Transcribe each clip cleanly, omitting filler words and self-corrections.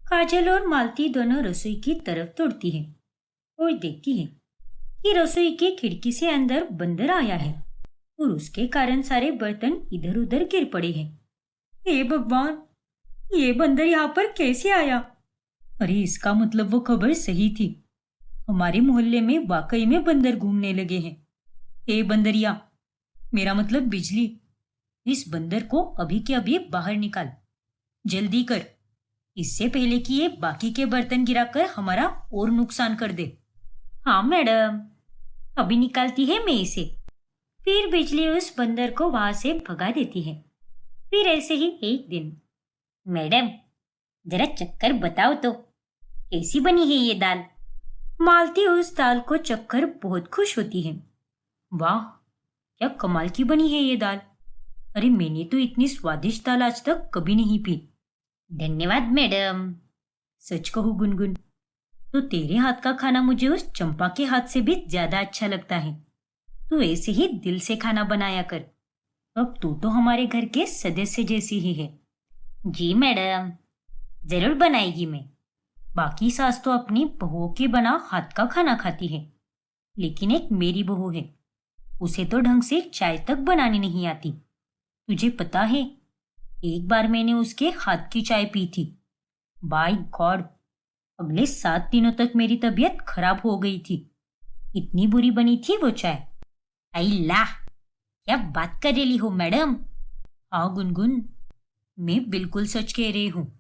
काजल और मालती दोनों रसोई की तरफ दौड़ती हैं और देखती हैं कि रसोई की खिड़की से अंदर बंदर आया है और उसके कारण सारे बर्तन इधर उधर गिर पड़े हैं। हे भगवान, ये बंदर यहाँ पर कैसे आया? अरे इसका मतलब वो खबर सही थी। हमारे मोहल्ले में वाकई में बंदर घूमने लगे हैं। हे बंदरिया, मेरा मतलब बिजली, इस बंदर को अभी के अभी बाहर निकाल, जल्दी कर, इससे पहले कि ये बाकी के बर्तन गिराकर हमारा और नुकसान कर दे। हाँ मैडम, अभी निकालती है मैं इसे। फिर बिजली उस बंदर को वहां से भगा देती है। फिर ऐसे ही एक दिन, मैडम जरा चक्कर बताओ तो, कैसी बनी है ये दाल? मालती उस दाल को चखकर बहुत खुश होती है। वाह, क्या कमाल की बनी है ये दाल। अरे मैंने तो इतनी स्वादिष्ट दाल आज तक कभी नहीं पी। धन्यवाद मैडम। सच कहूँ गुनगुन, तो तेरे हाथ का खाना मुझे उस चंपा के हाथ से भी ज्यादा अच्छा लगता है। तू ऐसे ही दिल से खाना बनाया कर। अब तू तो हमारे घर के सदस्य जैसी ही है। जी मैडम, जरूर बनाएगी मैं। बाकी सास तो अपनी बहुओं के बना हाथ का खाना खाती है, लेकिन एक मेरी बहू है, उसे तो ढंग से चाय तक बनानी नहीं आती। तुझे पता है, एक बार मैंने उसके हाथ की चाय पी थी। बाय गॉड, अगले 7 दिनों तक मेरी तबीयत खराब हो गई थी। इतनी बुरी बनी थी वो चाय। आई ला, क्या बात कर रही हो मैडम? हाँ गुनगुन, मैं बिल्कुल सच कह रही हूँ।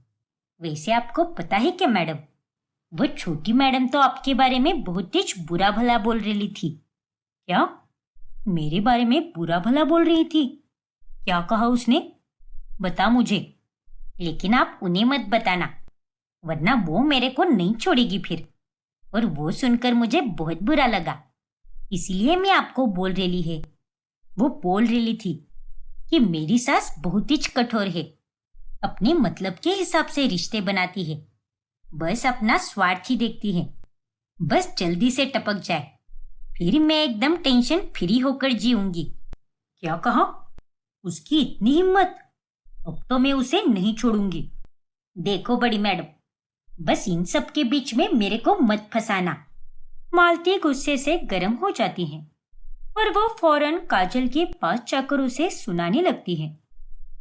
वैसे आपको पता है क्या मैडम, वो छोटी मैडम तो आपके बारे में बहुत ही बुरा भला बोल रही थी। क्या? मेरे बारे में बुरा भला बोल रही थी? क्या कहा उसने? बता मुझे, लेकिन आप उन्हें मत बताना, वरना वो मेरे को नहीं छोड़ेगी फिर। और वो सुनकर मुझे बहुत बुरा लगा, इसलिए मैं आपको बोल रही है। वो बोल रही थी कि मेरी सास बहुत ही कठोर है, अपने मतलब के हिसाब से रिश्ते बनाती है, बस अपना स्वार्थ ही देखती है। बस जल्दी से टपक जाए, फिर मैं एकदम टेंशन फ्री होकर जीऊंगी। क्या कहा? उसकी इतनी हिम्मत? अब तो मैं उसे नहीं छोड़ूंगी। देखो बड़ी मैडम, बस इन सब के बीच में मेरे को मत फंसाना। मालती गुस्से से गर्म हो जाती है और वो फौरन काजल के पास जाकर उसे सुनाने लगती है।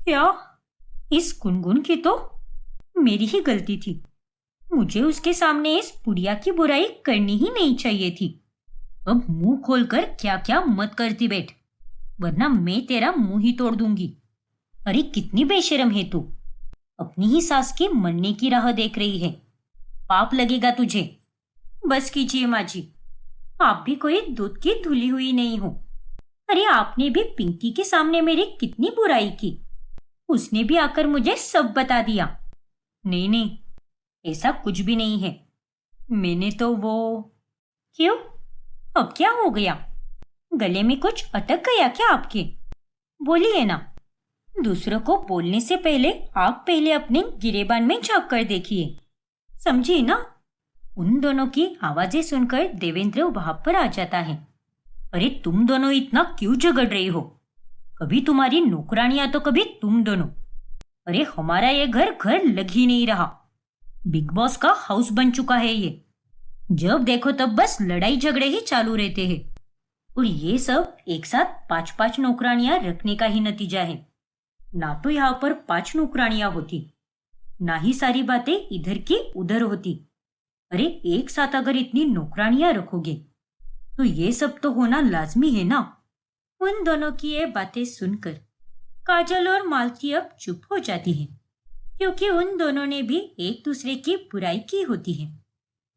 क्या? इस गुनगुन की तो मेरी ही गलती थी। मुझे उसके सामने इस बुढ़िया की बुराई करनी ही नहीं चाहिए थी। अब मुंह खोलकर क्या क्या मत करती बैठ, वरना मैं तेरा मुंह ही तोड़ दूंगी। अरे कितनी बेशर्म है तू, अपनी ही सास की मरने की राह देख रही है। पाप लगेगा तुझे। बस कीजिए माँ जी, आप भी कोई दूध की धुली हुई नहीं हो। अरे आपने भी पिंकी के सामने मेरी कितनी बुराई की, उसने भी आकर मुझे सब बता दिया। नहीं नहीं, ऐसा कुछ भी नहीं है। मैंने तो वो... क्यों? अब क्या हो गया? गले में कुछ अटक गया क्या आपके? बोलिए ना। दूसरों को बोलने से पहले आप पहले अपने गिरेबान में झांक कर देखिए, समझिए ना। उन दोनों की आवाजें सुनकर देवेंद्र वहां पर आ जाता है। अरे तुम दोनों इतना क्यों झगड़ रही हो? कभी तुम्हारी नौकरानियां तो कभी तुम दोनों। अरे हमारा ये घर घर लग ही नहीं रहा, बिग बॉस का हाउस बन चुका है ये। जब देखो तब बस लड़ाई झगड़े ही चालू रहते हैं, और ये सब एक साथ 5-5 नौकरानियां रखने का ही नतीजा है। ना तो यहाँ पर 5 नौकरानियां होती, ना ही सारी बातें इधर की उधर होती। अरे एक साथ अगर इतनी नौकरानियां रखोगे तो ये सब तो होना लाजमी है ना। उन दोनों की ये बातें सुनकर काजल और मालती अब चुप हो जाती हैं, क्योंकि उन दोनों ने भी एक दूसरे की बुराई की होती है।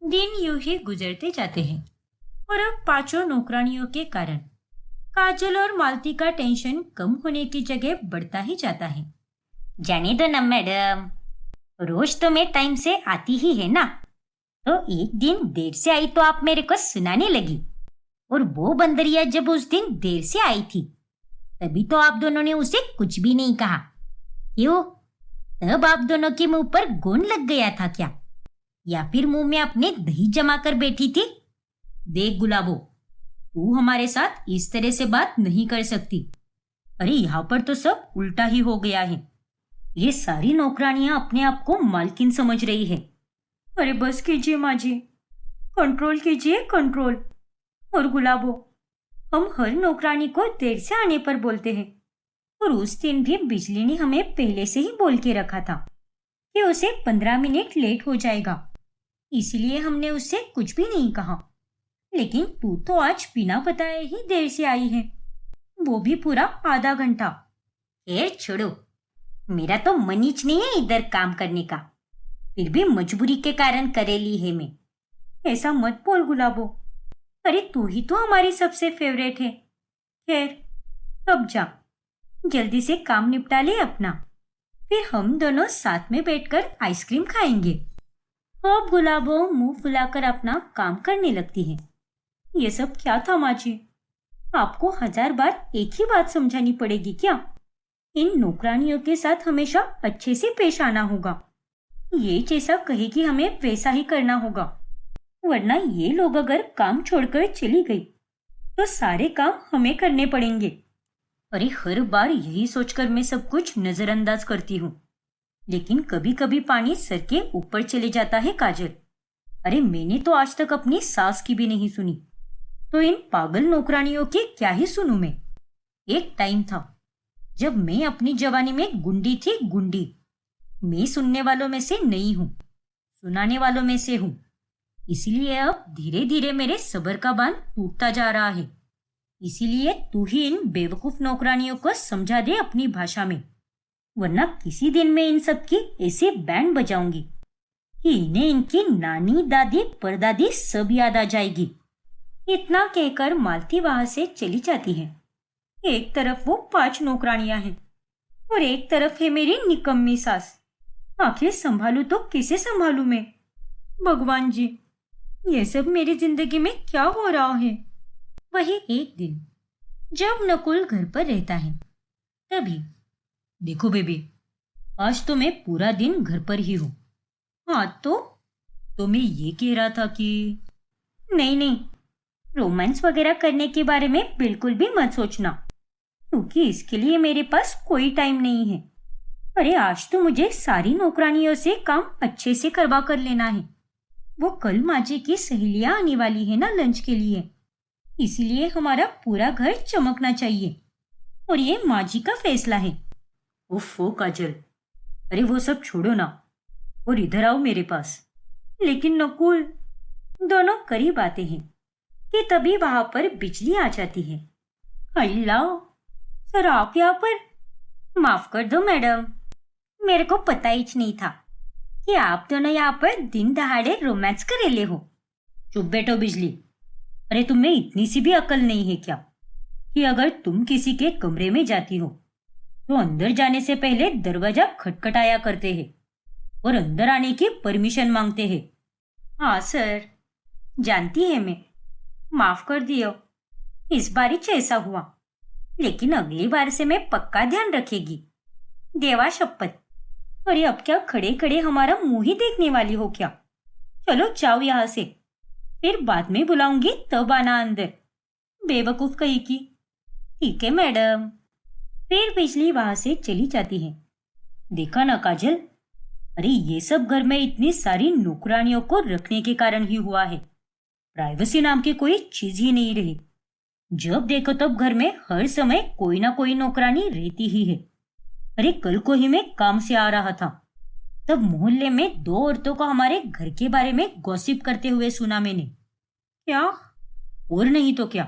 दिन यूं ही गुजरते जाते हैं और अब 5 नौकरानियों के कारण काजल और मालती का टेंशन कम होने की जगह बढ़ता ही जाता है। जाने दो ना मैडम, रोज तो मैं टाइम से आती ही है ना, तो एक दिन देर से आई तो आप मेरे को सुनाने लगी। और वो बंदरिया जब उस दिन देर से आई थी, तभी तो आप दोनों ने उसे कुछ भी नहीं कहा। क्यों? तब आप दोनों के मुंह पर गोंद लग गया था क्या? या फिर मुंह में अपने दही जमा कर बैठी थी? देख गुलाबो, तू हमारे साथ इस तरह से बात नहीं कर सकती। अरे यहाँ पर तो सब उल्टा ही हो गया है। ये सारी नौकरानियां अपने आप को मालकिन समझ रही है, अरे बस कीजिए माँ जी, कंट्रोल कीजिए कंट्रोल। और गुलाबो, हम हर नौकरानी को देर से आने पर बोलते हैं, और उस दिन भी बिजली ने हमें पहले से ही बोल के रखा था कि उसे 15 मिनट लेट हो जाएगा, इसलिए हमने उससे कुछ भी नहीं कहा। लेकिन तू तो आज बिना बताए ही देर से आई है, वो भी पूरा आधा घंटा। खैर छोड़ो, मेरा तो मन ही नहीं है इधर काम करने का, फिर भी मजबूरी के कारण करेली है मैं। ऐसा मत बोल गुलाबो, अरे तू ही तो हमारी सबसे फेवरेट है। खैर अब जा, जल्दी से काम निपटा ले अपना, फिर हम दोनों साथ में बैठकर आइसक्रीम खाएंगे। अब गुलाबो मुंह फुलाकर अपना काम करने लगती है। ये सब क्या था माँ जी? आपको 1000 बार एक ही बात समझानी पड़ेगी क्या? इन नौकरानियों के साथ हमेशा अच्छे से पेश आना होगा। ये जैसा कहेगी हमें वैसा ही करना होगा, वरना ये लोग अगर काम छोड़कर चली गई तो सारे काम हमें करने पड़ेंगे। अरे हर बार यही सोचकर मैं सब कुछ नजरअंदाज करती हूँ, लेकिन कभी कभी पानी सर के ऊपर चले जाता है काजल। अरे मैंने तो आज तक अपनी सास की भी नहीं सुनी, तो इन पागल नौकरानियों की क्या ही सुनूं मैं। एक टाइम था जब मैं अपनी जवानी में गुंडी थी, गुंडी। मैं सुनने वालों में से नहीं हूँ, सुनाने वालों में से हूँ। इसीलिए अब धीरे धीरे मेरे सब्र का बांध टूटता जा रहा है। इसीलिए तू ही इन बेवकूफ नौकरानियों को समझा दे अपनी भाषा में, वरना किसी दिन मैं इन सब की ऐसे बैंड बजाऊंगी कि इन्हें इनकी नानी, दादी, परदादी सब याद आ जाएगी। इतना कहकर मालती वहां से चली जाती है। एक तरफ वो 5 नौकरानियां हैं और एक तरफ है मेरी निकम्मी सास। आखिर संभालू तो किसे संभालू मैं? भगवान जी, ये सब मेरी जिंदगी में क्या हो रहा है? वही एक दिन जब नकुल घर पर रहता है, तभी देखो बेबी, आज तो मैं पूरा दिन घर पर ही हूँ। हाँ तो मैं ये कह रहा था कि नहीं नहीं, रोमांस वगैरह करने के बारे में बिल्कुल भी मत सोचना, क्योंकि इसके लिए मेरे पास कोई टाइम नहीं है। अरे आज तो मुझे सारी नौकरानियों से काम अच्छे से करवा कर लेना है। वो कल माँ जी की सहेलियां आने वाली है ना लंच के लिए, इसीलिए हमारा पूरा घर चमकना चाहिए, और ये माँ जी का फैसला है। ओफो काजल, अरे वो सब छोड़ो ना और इधर आओ मेरे पास। लेकिन नकुल, दोनों करीब आते हैं कि तभी वहां पर बिजली आ जाती है। अल्लाह, सर आप यहाँ पर? माफ कर दो मैडम, मेरे को पता ही नहीं था कि आप दोनों यहाँ पर दिन दहाड़े रोमांस करेले हो। चुप बैठो बिजली। अरे तुम्हें इतनी सी भी अकल नहीं है क्या कि अगर तुम किसी के कमरे में जाती हो तो अंदर जाने से पहले दरवाजा खटखटाया करते हैं और अंदर आने की परमिशन मांगते हैं? हाँ सर, जानती है मैं, माफ कर दियो, इस बार ही ऐसा हुआ, लेकिन अगली बार से मैं पक्का ध्यान रखेगी, देवा शपथ। अरे अब क्या खड़े खड़े हमारा मुंह ही देखने वाली हो क्या? चलो जाओ यहाँ से, फिर बाद में बुलाऊंगी तब आना अंदर, बेवकूफ कहीं की। ठीक है मैडम। फिर बिजली वहां से चली जाती है। देखा ना काजल, अरे ये सब घर में इतनी सारी नौकरानियों को रखने के कारण ही हुआ है। प्राइवेसी नाम की कोई चीज ही नहीं रही। जब देखो तब घर में हर समय कोई ना कोई नौकरानी रहती ही है। अरे कल को ही मैं काम से आ रहा था, तब मोहल्ले में 2 औरतों को हमारे घर के बारे में गॉसिप करते हुए सुना मैंने। क्या? और नहीं तो क्या।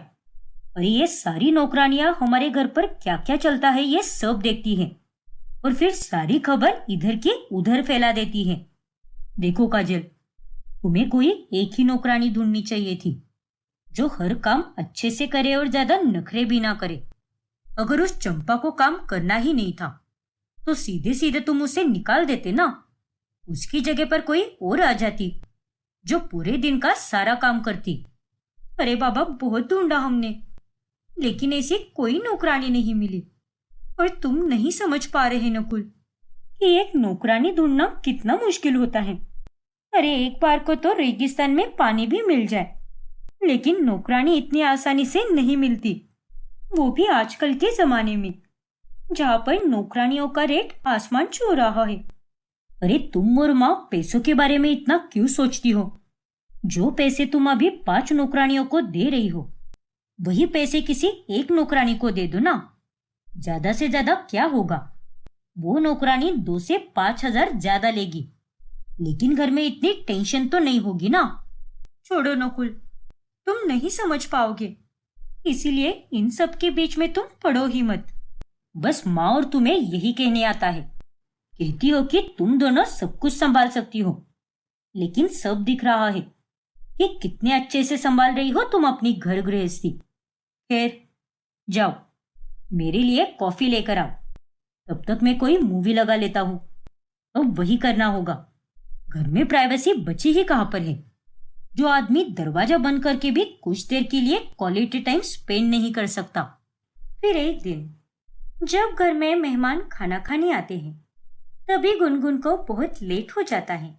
अरे ये सारी नौकरानियां हमारे घर पर क्या क्या चलता है ये सब देखती हैं और फिर सारी खबर इधर की उधर फैला देती है। देखो काजल, तुम्हें कोई एक ही नौकरानी ढूंढनी चाहिए थी जो हर काम अच्छे से करे और ज्यादा नखरे भी ना करे। अगर उस चंपा को काम करना ही नहीं था तो सीधे सीधे तुम उसे निकाल देते ना। उसकी जगह पर कोई और आ जाती जो पूरे दिन का सारा काम करती। अरे बाबा, बहुत ढूंढा हमने, लेकिन ऐसी कोई नौकरानी नहीं मिली। और तुम नहीं समझ पा रहे नकुल कि एक नौकरानी ढूंढना कितना मुश्किल होता है। अरे एक बार को तो रेगिस्तान में पानी भी मिल जाए, लेकिन नौकरानी इतनी आसानी से नहीं मिलती, वो भी आजकल के जमाने में जहाँ पर नौकरानियों का रेट आसमान छू रहा है। अरे तुम और माँ पैसों के बारे में इतना क्यों सोचती हो? जो पैसे तुम अभी 5 नौकरानियों को दे रही हो, वही पैसे किसी एक नौकरानी को दे दो ना। ज्यादा से ज्यादा क्या होगा? वो नौकरानी 2 से 5 हजार ज्यादा लेगी, लेकिन घर में इतनी टेंशन तो नहीं होगी ना। छोड़ो नकुल, तुम नहीं समझ पाओगे, इसीलिए इन सब के बीच में तुम पड़ो ही मत। बस माँ और तुम्हें यही कहने आता है। कहती हो कि तुम दोनों सब कुछ संभाल सकती हो, लेकिन सब दिख रहा है कि कितने अच्छे से संभाल रही हो तुम अपनी घर गृहस्थी। खैर, जाओ मेरे लिए कॉफी लेकर आओ, तब तक मैं कोई मूवी लगा लेता हूँ। अब वही करना होगा, घर में प्राइवेसी बची ही कहाँ पर है? जो आदमी दरवाजा बंद करके भी कुछ देर के लिए क्वालिटी टाइम स्पेंड नहीं कर सकता। फिर एक दिन जब घर में मेहमान खाना खाने आते हैं, तभी गुनगुन को बहुत लेट हो जाता है।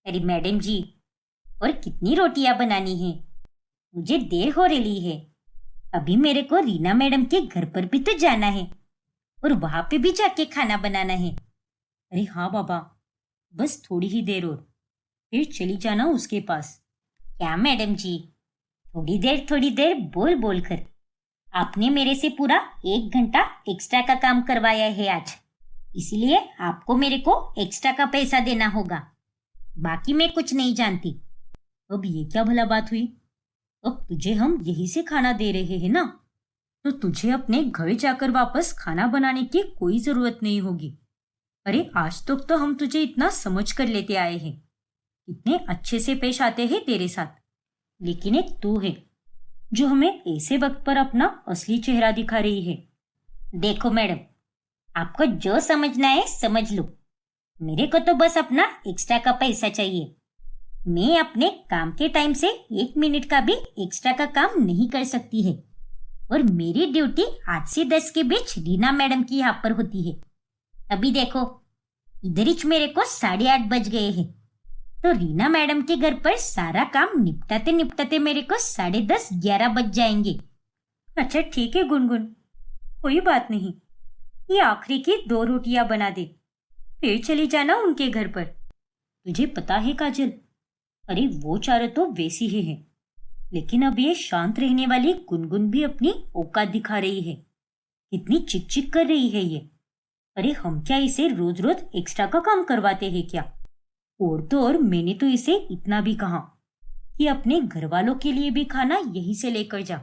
अरे मैडम जी, और कितनी रोटियां बनानी है? मुझे देर हो रही है। अभी मेरे को रीना मैडम के घर पर भी तो जाना है और वहां पे भी जाके खाना बनाना है। अरे हाँ बाबा, बस थोड़ी ही देर और, फिर चली जाना उसके पास। क्या मैडम जी, थोड़ी देर बोल बोल कर आपने मेरे से पूरा 1 घंटा एक्स्ट्रा का काम करवाया है आज, इसीलिए आपको मेरे को एक्स्ट्रा का पैसा देना होगा। बाकी मैं कुछ नहीं जानती। अब ये क्या भला बात हुई? अब तुझे हम यही से खाना दे रहे हैं ना, तो तुझे अपने घर जाकर वापस खाना बनाने की कोई जरूरत नहीं होगी। अरे आज तक तो हम तुझे इतना समझ कर लेते आए हैं, इतने अच्छे से पेश आते हैं तेरे साथ, लेकिन एक तू है जो हमें ऐसे वक्त पर अपना असली चेहरा दिखा रही है। देखो मैडम, आपको जो समझना है समझ लो, मेरे को तो बस अपना एक्स्ट्रा का पैसा चाहिए। मैं अपने काम के टाइम से 1 मिनट का भी एक्स्ट्रा का काम नहीं कर सकती है, और मेरी ड्यूटी 8 से 10 के बीच रीना मैडम की यहाँ पर होती है। अभी देखो, इधर ही मेरे को 8:30 बज गए हैं, तो रीना मैडम के घर पर सारा काम निपटाते निपटाते मेरे को 10:30 11 बज जाएंगे। अच्छा ठीक है गुनगुन, कोई बात नहीं, ये आखिरी की 2 रोटियां बना दे, फिर चली जाना उनके घर पर। तुझे पता है काजल, अरे वो चारों तो वैसी ही हैं, लेकिन अब ये शांत रहने वाली गुनगुन भी अपनी औकात दिखा रही है। कितनी चिक चिक कर रही है ये। अरे हम क्या इसे रोज रोज एक्स्ट्रा का काम करवाते हैं क्या? और तो और मैंने तो इसे इतना भी कहा कि अपने घर वालों के लिए भी खाना यहीं से लेकर जा,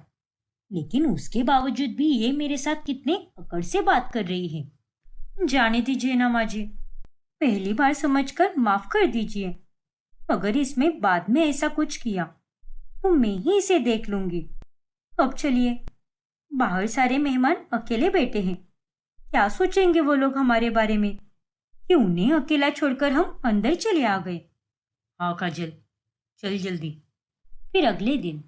लेकिन उसके बावजूद भी ये मेरे साथ कितने अकड़ से बात कर रही है। जाने दीजिए ना माँ जी, पहली बार समझकर माफ कर दीजिए। अगर इसमें बाद में ऐसा कुछ किया तो मैं ही इसे देख लूंगी। अब चलिए, बाहर सारे मेहमान अकेले बैठे हैं, क्या सोचेंगे वो लोग हमारे बारे में कि उन्हें अकेला छोड़कर हम अंदर चले आ गए। हाँ काजल, चल जल्दी। फिर अगले दिन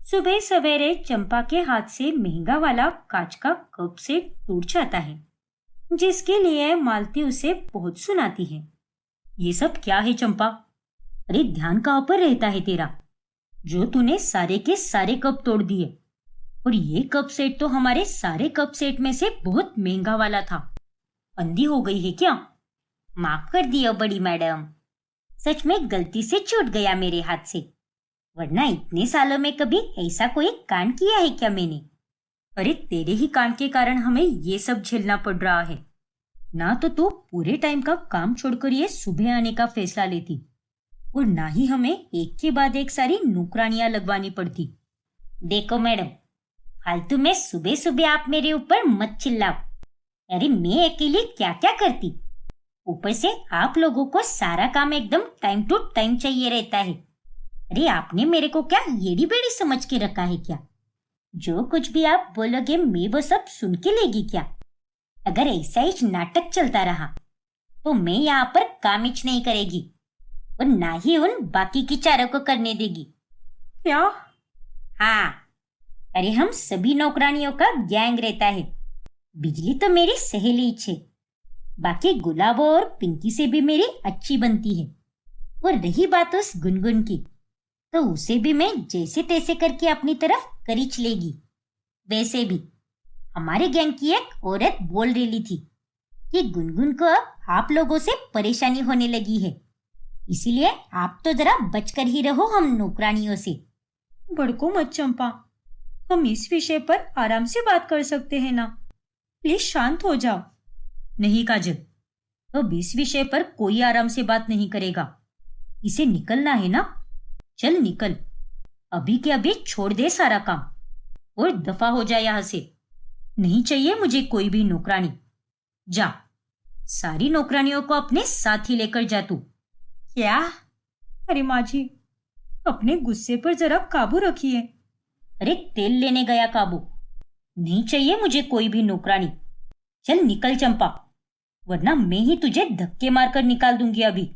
सुबह सवेरे चंपा के हाथ से महंगा वाला कांच का कप से टूट जाता है, जिसके लिए मालती उसे बहुत सुनाती है। ये सब क्या है चंपा? अरे ध्यान कहाँ पर रहता है तेरा, जो तूने सारे के सारे कप तोड़ दिए, और ये कप सेट तो हमारे सारे कप सेट में से बहुत महंगा वाला था। अंधी हो गई है क्या? माफ कर दियो बड़ी मैडम, सच में गलती से छूट गया मेरे हाथ से, वरना इतने सालों में कभी ऐसा कोई कांड किया है क्या मैंने? अरे तेरे ही कांड के कारण हमें ये सब झेलना पड़ रहा है ना, तो तू पूरे टाइम का काम छोड़कर ये सुबह आने का फैसला लेती, और ना ही हमें एक के बाद एक सारी नौकरानियां लगवानी पड़ती। देखो मैडम, फालतू में सुबह सुबह आप मेरे ऊपर मत चिल्लाओ। अरे मैं अकेली क्या क्या करती, ऊपर से आप लोगों को सारा काम एकदम टाइम टू टाइम चाहिए रहता है। अरे आपने मेरे को क्या येड़ी बेड़ी समझ के रखा है क्या? जो कुछ भी आप बोलोगे मैं वो सब सुन के लेगी क्या? अगर ऐसा ही नाटक चलता रहा तो मैं यहाँ पर काम ही नहीं करेगी, और ना ही उन बाकी की चारों को करने देगी। क्या? हाँ, अरे हम सभी नौकरानियों का गैंग रहता है। बिजली तो मेरी सहेली है, बाकी गुलाबो और पिंकी से भी मेरी अच्छी बनती है, और रही बात उस गुनगुन की, तो उसे भी मैं जैसे तैसे करके अपनी तरफ खींच लेगी। वैसे भी हमारे गैंग की एक औरत बोल रही थी कि गुनगुन को अब आप लोगों से परेशानी होने लगी है, इसीलिए आप तो जरा बचकर ही रहो हम नौकरानियों से। भड़को मत चंपा, हम इस विषय पर आराम से बात कर सकते हैं ना। प्लीज शांत हो जाओ। नहीं काजल, अब इस विषय पर कोई आराम से बात नहीं करेगा। इसे निकलना है ना, चल निकल। अभी के अभी छोड़ दे सारा काम और दफा हो जाए यहां से। नहीं चाहिए मुझे कोई भी नौकरानी। जा, सारी नौकरानियों को अपने साथ ही लेकर जा तू। क्या? अरे माँ जी, अपने गुस्से पर जरा काबू रखिए। अरे तेल लेने गया काबू। नहीं चाहिए मुझे कोई भी नौकरानी। चल निकल चंपा, वरना मैं ही तुझे धक्के मारकर निकाल दूंगी अभी।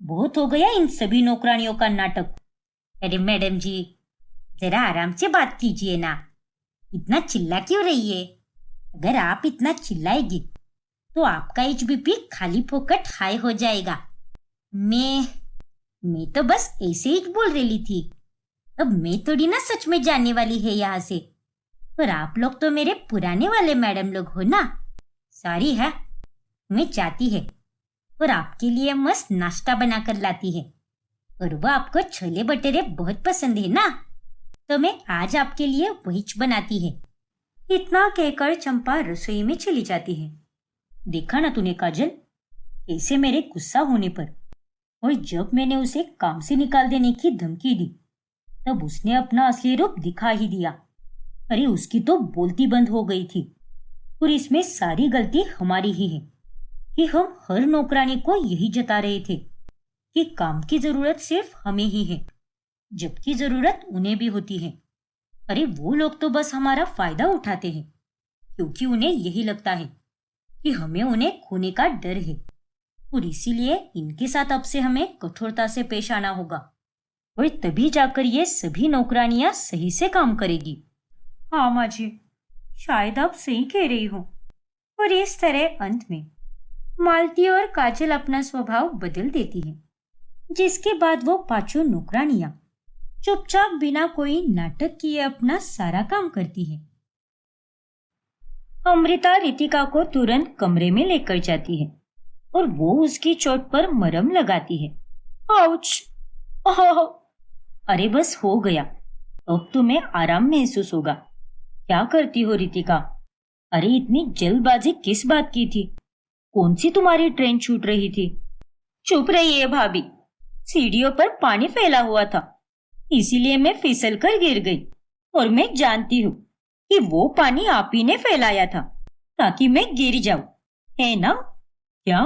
बहुत हो गया इन सभी नौकरानियों का नाटक। अरे मैडम जी, जरा आराम से बात कीजिए ना, इतना चिल्ला क्यों रही है? अगर आप इतना चिल्लाएगी तो आपका एचबीपी खाली फोकट हाई हो जाएगा। मैं तो बस ऐसे ही बोल रही थी। अब मैं थोड़ी ना सच में जाने वाली है यहाँ से, पर आप लोग तो मेरे पुराने वाले मैडम लोग हो ना। सॉरी है, मैं चाहती है और आपके लिए मस्त नाश्ता बनाकर लाती है, और वो आपको छोले भटूरे बहुत पसंद है ना, तो मैं आज आपके लिए वही बनाती है। इतना कहकर चंपा रसोई में चली जाती है। देखा ना तूने काजल, कैसे मेरे गुस्सा होने पर और जब मैंने उसे काम से निकाल देने की धमकी दी, तब उसने अपना असली रूप दिखा ही दिया। अरे उसकी तो बोलती बंद हो गई थी। और इसमें सारी गलती हमारी ही है कि हम हर नौकरानी को यही जता रहे थे कि काम की जरूरत सिर्फ हमें ही है, जबकि जरूरत उन्हें भी होती है। अरे वो लोग तो बस हमारा फायदा उठाते हैं, क्योंकि उन्हें यही लगता है कि हमें उन्हें खोने का डर है, और इसीलिए इनके साथ अब से हमें कठोरता से पेश आना होगा, और तभी जाकर ये सभी नौकरानियां सही से काम करेगी। हाँ माँ जी, शायद आप सही कह रही हो। और इस तरह अंत में मालती और काजल अपना स्वभाव बदल देती है, जिसके बाद वो पांचों नौकरानियां चुपचाप बिना कोई नाटक किए अपना सारा काम करती है। अमृता रितिका को तुरंत कमरे में लेकर जाती है और वो उसकी चोट पर मरहम लगाती है। आउच! ओह! अरे बस हो गया, अब तुम्हें आराम महसूस होगा। क्या करती हो रितिका? अरे इतनी जल्दबाजी किस बात की थी? कौन सी तुम्हारी ट्रेन छूट रही थी? चुप रहिए भाभी, सीढ़ियों पर पानी फैला हुआ था, इसीलिए मैं फिसल कर गिर गई, और मैं जानती हूँ कि वो पानी आप ही ने फैलाया था ताकि मैं गिर जाऊं, है ना? क्या?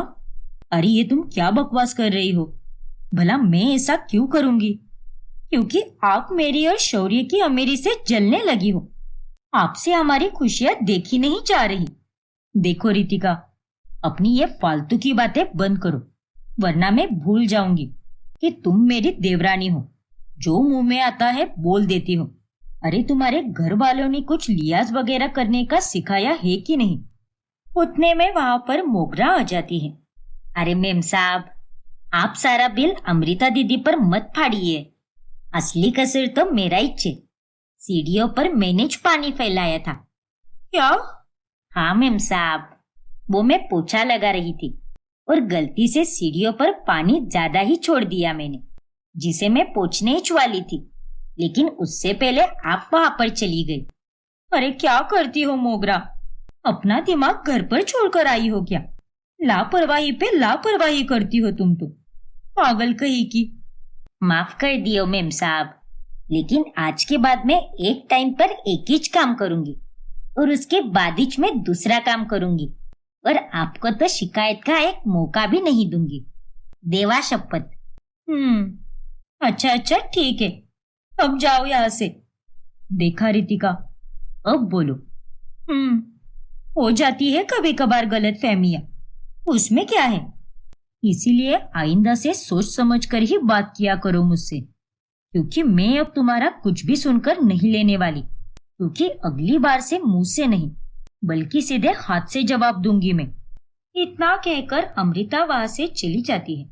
अरे ये तुम क्या बकवास कर रही हो? भला मैं ऐसा क्यों करूंगी? क्योंकि आप मेरी और शौर्य की अमीरी से जलने लगी हो। आपसे हमारी खुशियां देखी नहीं जा रही। देखो रितिका, अपनी ये फालतू की बातें बंद करो, वरना मैं भूल जाऊंगी कि तुम मेरी देवरानी हो, जो मुंह में आता है बोल देती हो। अरे तुम्हारे घर वालों ने कुछ लिहाज वगैरह करने का सिखाया है कि नहीं? उतने में वहां पर मोगरा आ जाती है। अरे मेम साहब, आप सारा बिल अमृता दीदी पर मत फाड़िए, असली कसर तो मेरा ही है। सीढ़ियों पर मैंने पानी फैलाया था। क्या? हाँ मेम साहब, वो मैं पोछा लगा रही थी और गलती से सीढ़ियों पर पानी ज्यादा ही छोड़ दिया मैंने, जिसे मैं पोछने ही वाली थी, लेकिन उससे पहले आप वहां पर चली गई। अरे क्या करती हो मोगरा? अपना दिमाग घर पर छोड़कर आई हो क्या? लापरवाही पे लापरवाही करती हो तुम तो, पागल कहीं की। माफ कर दियो मेम साहब, लेकिन आज के बाद मैं एक टाइम पर एक ही काम करूंगी और उसके बाद ही मैं दूसरा काम करूंगी, और आपको तो शिकायत का एक मौका भी नहीं दूंगी, देवा शपथ। अच्छा ठीक है, अब जाओ यहाँ से। देखा रितिका, अब बोलो। हो जाती है कभी कभार गलत फहमियां, उसमें क्या है? इसीलिए आइंदा से सोच समझ कर ही बात किया करो मुझसे, क्योंकि मैं अब तुम्हारा कुछ भी सुनकर नहीं लेने वाली, क्योंकि अगली बार से मुंह से नहीं बल्कि सीधे हाथ से जवाब दूंगी मैं। इतना कहकर अमृता वहां से चली जाती है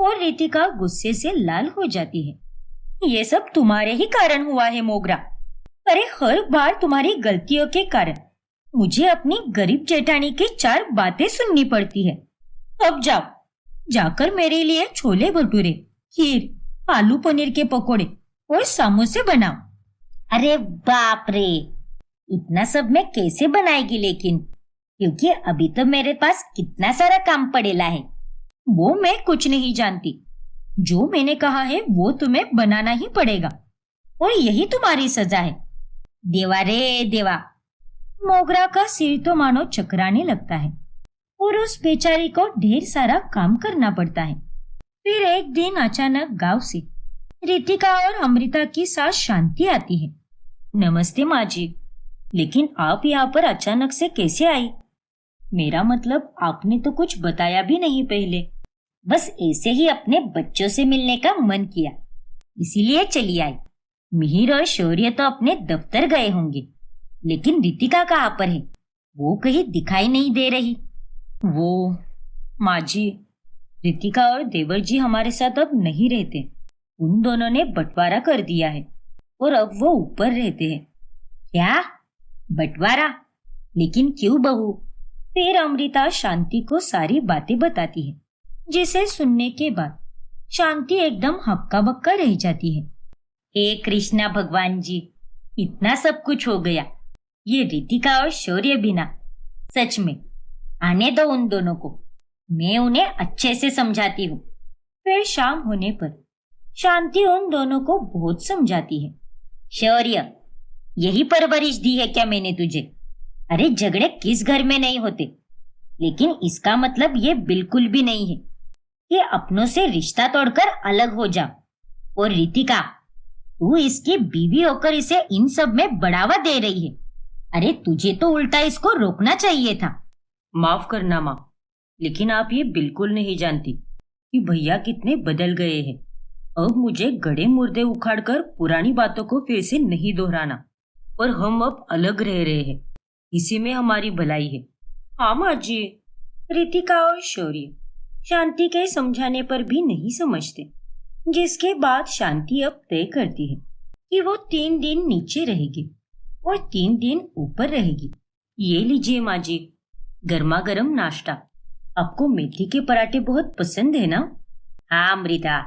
और रितिका गुस्से से लाल हो जाती है। ये सब तुम्हारे ही कारण हुआ है मोगरा। अरे हर बार तुम्हारी गलतियों के कारण मुझे अपनी गरीब जेठानी की 4 बातें सुननी पड़ती है। अब जाओ, जाकर मेरे लिए छोले भटूरे, खीर, आलू पनीर के पकोड़े और समोसे बनाओ। अरे बाप रे, इतना सब मैं कैसे बनाएगी लेकिन, क्योंकि अभी तो मेरे पास कितना सारा काम पड़ेला है। वो मैं कुछ नहीं जानती। जो मैंने कहा है वो तुम्हें बनाना ही पड़ेगा और यही तुम्हारी सजा है। देवा रे देवा। मोगरा का सिर तो मानो चकराने लगता है और उस बेचारी को ढेर सारा काम करना पड़ता है। फिर एक दिन अचानक गांव से रितिका और अमृता की सास शांति आती है। नमस्ते माँ जी, लेकिन आप यहाँ पर अचानक से कैसे आई? मेरा मतलब आपने तो कुछ बताया भी नहीं पहले। बस ऐसे ही अपने बच्चों से मिलने का मन किया, इसीलिए चली आई। मिहिर और शौर्य तो अपने दफ्तर गए होंगे, लेकिन रितिका कहाँ पर है? वो कहीं दिखाई नहीं दे रही। वो माँ जी, रितिका और देवर जी हमारे साथ अब नहीं रहते। उन दोनों ने बंटवारा कर दिया है और अब वो ऊपर रहते हैं। क्या बंटवारा? लेकिन क्यों बहू? फिर अमृता शांति को सारी बातें बताती है, जिसे सुनने के बाद शांति एकदम हक्का बक्का रह जाती है। हे कृष्णा भगवान जी, इतना सब कुछ हो गया। ये रितिका और शौर्य बिना, सच में आने दो उन दोनों को, मैं उन्हें अच्छे से समझाती हूँ। फिर शाम होने पर शांति उन दोनों को बहुत समझाती है। शौर्य, यही परवरिश दी है क्या मैंने तुझे? अरे झगड़े किस घर में नहीं होते, लेकिन इसका मतलब ये बिल्कुल भी नहीं है कि अपनों से रिश्ता तोड़कर अलग हो जाओ। और रितिका, तू इसकी बीवी होकर इसे इन सब में बढ़ावा दे रही है। अरे तुझे तो उल्टा इसको रोकना चाहिए था। माफ करना माँ, लेकिन आप ये बिल्कुल नहीं जानती कि भैया कितने बदल गए हैं। अब मुझे गड़े मुर्दे उखाड़कर पुरानी बातों को फिर से नहीं दोहराना, और हम अब अलग रह रहे हैं, इसी में हमारी भलाई है। हाँ माँ जी। रितिका और शौर्य शांति के समझाने पर भी नहीं समझते, जिसके बाद शांति अब तय करती है कि वो 3 दिन नीचे रहेगी और 3 दिन ऊपर रहेगी। ये लीजिए माँ जी, गर्मा गर्म नाश्ता। आपको मेथी के पराठे बहुत पसंद है ना? हाँ अमृता,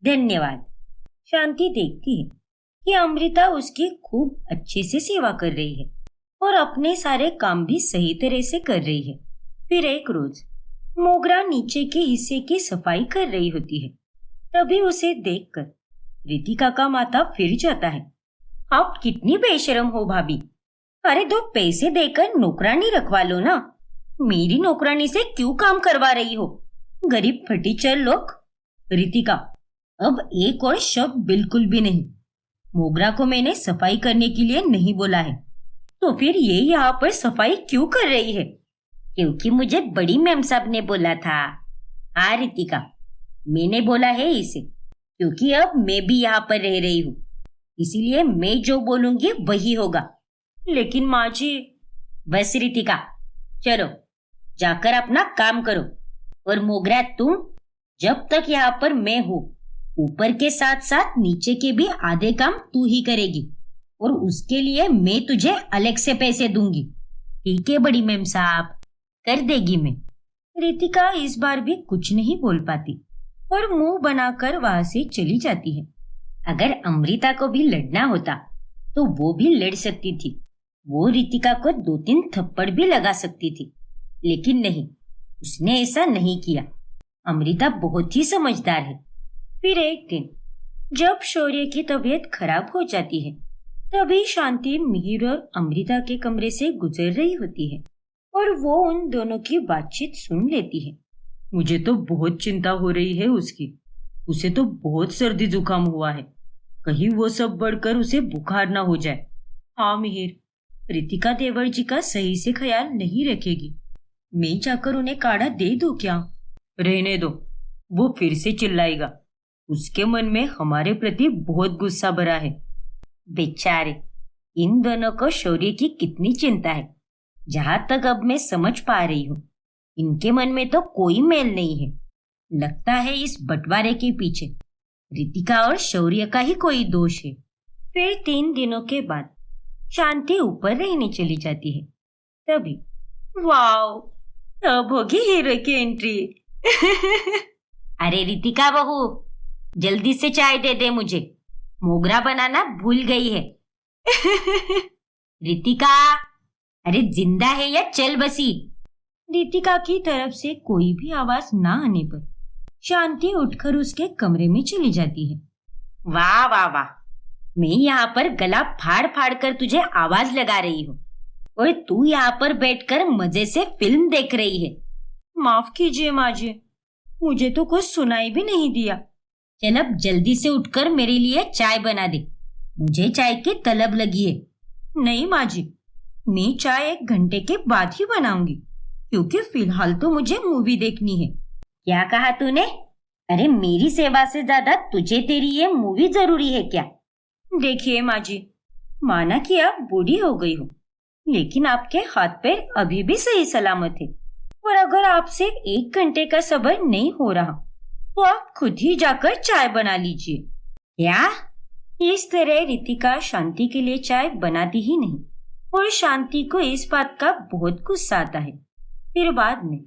धन्यवाद। शांति देखती है कि अमृता उसकी खूब अच्छे से सेवा कर रही है और अपने सारे काम भी सही तरह से कर रही है। फिर एक रोज मोगरा नीचे के हिस्से की सफाई कर रही होती है। तभी उसे देखकर रितिका का माथा फिर जाता है। आप कितनी बेशरम हो भाभी। अरे 2 पैसे देकर नौकरानी रखवा लो ना। मेरी नौकरानी से क्यों काम करवा रही हो? गरीब फटीचर लोग। रितिका, अब एक और शब्द बिल्कुल भी नहीं। मोगरा को मैंने सफाई करने के लिए नहीं बोला है, तो फिर ये यहाँ पर सफाई क्यों कर रही है? क्योंकि मुझे बड़ी मैम साहब ने बोला था। हाँ रितिका, मैंने बोला है इसे, क्योंकि अब मैं भी यहाँ पर रह रही हूँ, इसीलिए मैं जो बोलूंगी वही होगा। लेकिन माँ जी। बस रितिका, चलो जाकर अपना काम करो। और मोगरा, तुम जब तक यहाँ पर मैं हूँ, ऊपर के साथ साथ नीचे के भी आधे काम तू ही करेगी, और उसके लिए मैं तुझे अलग से पैसे दूंगी। ठीक है बड़ी मैम साहब, कर देगी मैं। रितिका इस बार भी कुछ नहीं बोल पाती और मुंह बनाकर वहां से चली जाती है। अगर अमृता को भी लड़ना होता तो वो भी लड़ सकती थी। वो रितिका को 2-3 थप्पड़ भी लगा सकती थी, लेकिन नहीं, उसने ऐसा नहीं किया। अमृता बहुत ही समझदार है। फिर एक दिन जब शौर्य की तबीयत खराब हो जाती है, तभी शांति मिहिर और अमृता के कमरे से गुजर रही होती है और वो उन दोनों की बातचीत सुन लेती है। मुझे तो बहुत चिंता हो रही है उसकी। उसे तो बहुत सर्दी जुकाम हुआ है, कहीं वो सब बढ़कर उसे बुखार ना हो जाए। हाँ मिहिर, रितिका देवर जी का सही से ख्याल नहीं रखेगी। मैं जाकर उन्हें काढ़ा दे दूं क्या? रहने दो, वो फिर से चिल्लाएगा। उसके मन में हमारे प्रति बहुत गुस्सा भरा है। बेचारे, इन दोनों को शौर्य की कितनी चिंता है। जहां तक अब मैं समझ पा रही हूँ, इनके मन में तो कोई मेल नहीं है। लगता है इस बंटवारे के पीछे रितिका और शौर्य का ही कोई दोष है। फिर 3 दिनों के बाद शांति ऊपर रहने चली जाती है। तभी वाओ, अब होगी हीरो की एंट्री। अरे रितिका बहू, जल्दी से चाय दे दे मुझे, मोगरा बनाना भूल गई है। रितिका, अरे जिंदा है या चल बसी? रितिका की तरफ से कोई भी आवाज ना आने पर शांति उठकर उसके कमरे में चली जाती है। वाह वाह वाह, मैं यहाँ पर गला फाड़ फाड़ कर तुझे आवाज लगा रही हूँ और तू यहाँ पर बैठकर मजे से फिल्म देख रही है। माफ कीजिए माँ जी, मुझे तो कुछ सुनाई भी नहीं दिया। चल अब जल्दी से उठकर मेरे लिए चाय बना दे, मुझे चाय की तलब लगी है। नहीं माँ जी, मैं चाय 1 घंटे के बाद ही बनाऊंगी, क्योंकि फिलहाल तो मुझे मूवी देखनी है। क्या कहा तूने? अरे मेरी सेवा से ज्यादा तुझे तेरी ये मूवी जरूरी है क्या? देखिए माँ जी, माना कि आप बूढ़ी हो गई हो, लेकिन आपके हाथ पैर अभी भी सही सलामत है। और अगर आपसे 1 घंटे का सब्र नहीं हो रहा तो आप खुद ही जाकर चाय बना लीजिए। क्या? इस तरह रितिका शांति के लिए चाय बनाती ही नहीं और शांति को इस बात का बहुत गुस्सा आता है। फिर बाद में,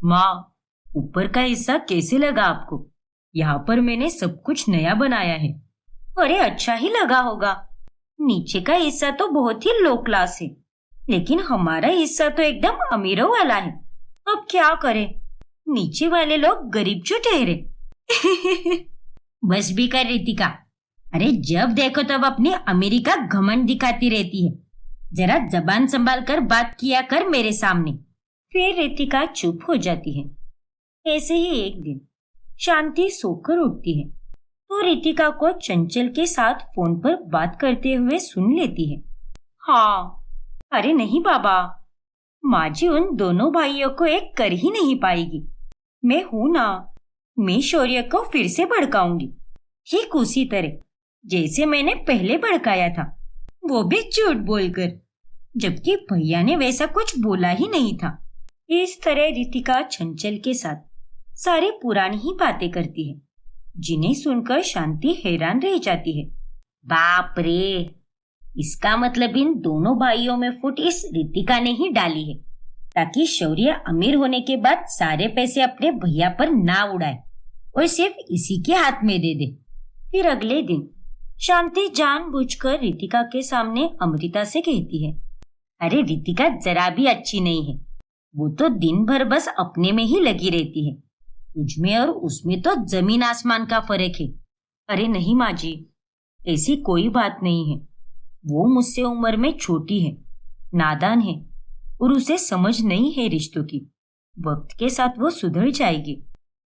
माँ, ऊपर का हिस्सा कैसे लगा आपको? यहाँ पर मैंने सब कुछ नया बनाया है। अरे अच्छा ही लगा होगा, नीचे का हिस्सा तो बहुत ही लो क्लास है, लेकिन हमारा हिस्सा तो एकदम अमीरों वाला है। अब क्या करें, नीचे वाले लोग गरीब जो ठहरे। बस भी कर रितिका, अरे जब देखो तब अपनी अमीरी का घमंड दिखाती रहती है, जरा जबान संभाल कर बात किया कर मेरे सामने। फिर रितिका चुप हो जाती है। ऐसे ही एक दिन शांति सोकर उठती है तो रितिका को चंचल के साथ फोन पर बात करते हुए सुन लेती है। हाँ, अरे नहीं बाबा, माँ जी उन दोनों भाइयों को एक कर ही नहीं पाएगी। मैं हूं ना, मैं शौर्य को फिर से भड़काऊंगी, ठीक उसी तरह जैसे मैंने पहले भड़काया था, वो भी झूठ बोलकर, जबकि भैया ने वैसा कुछ बोला ही नहीं था। इस तरह रितिका चंचल के साथ सारी पुरानी ही बातें करती है, जिन्हें सुनकर शांति हैरान रह जाती है। बाप रे, इसका मतलब इन दोनों भाइयों में फुट इस रितिका ने ही डाली है, ताकि शौर्य अमीर होने के बाद सारे पैसे अपने भैया पर ना उड़ाए और सिर्फ इसी के हाथ में दे दे। फिर अगले दिन शांति जानबूझकर रितिका के सामने अमृता से कहती है, अरे रितिका जरा भी अच्छी नहीं है, वो तो दिन भर बस अपने में ही लगी रहती है, तुझमें और उसमें तो जमीन आसमान का फर्क है। अरे नहीं माँ जी, ऐसी कोई बात नहीं है। वो मुझसे उम्र में छोटी है, नादान है और उसे समझ नहीं है रिश्तों की। वक्त के साथ वो सुधर जाएगी,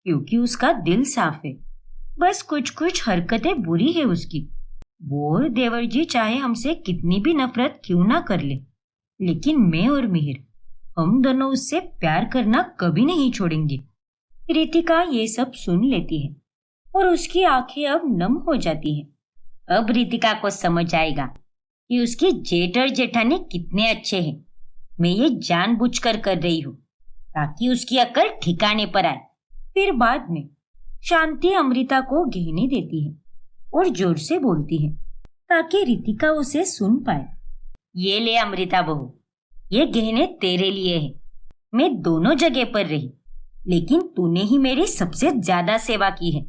क्योंकि उसका दिल साफ है। बस कुछ कुछ हरकतें बुरी है उसकी। वो और देवर जी चाहे हमसे कितनी भी नफरत क्यों ना कर ले, लेकिन मैं और मिहिर, हम दोनों उससे प्यार करना कभी नहीं छोड़ेंगे। रितिका ये सब सुन लेती है और उसकी आंखें अब नम हो जाती हैं। अब रितिका को समझ आएगा कि उसकी जेठ और जेठानी कितने अच्छे हैं। मैं ये जानबूझकर कर रही हूँ ताकि उसकी अकल ठिकाने पर आए। फिर बाद में शांति अमृता को गहने देती है और जोर से बोलती है ताकि रितिका उसे सुन पाए। ये ले अमृता बहू, ये गहने तेरे लिए हैं। मैं दोनों जगह पर रही, लेकिन तूने ही मेरी सबसे ज्यादा सेवा की है।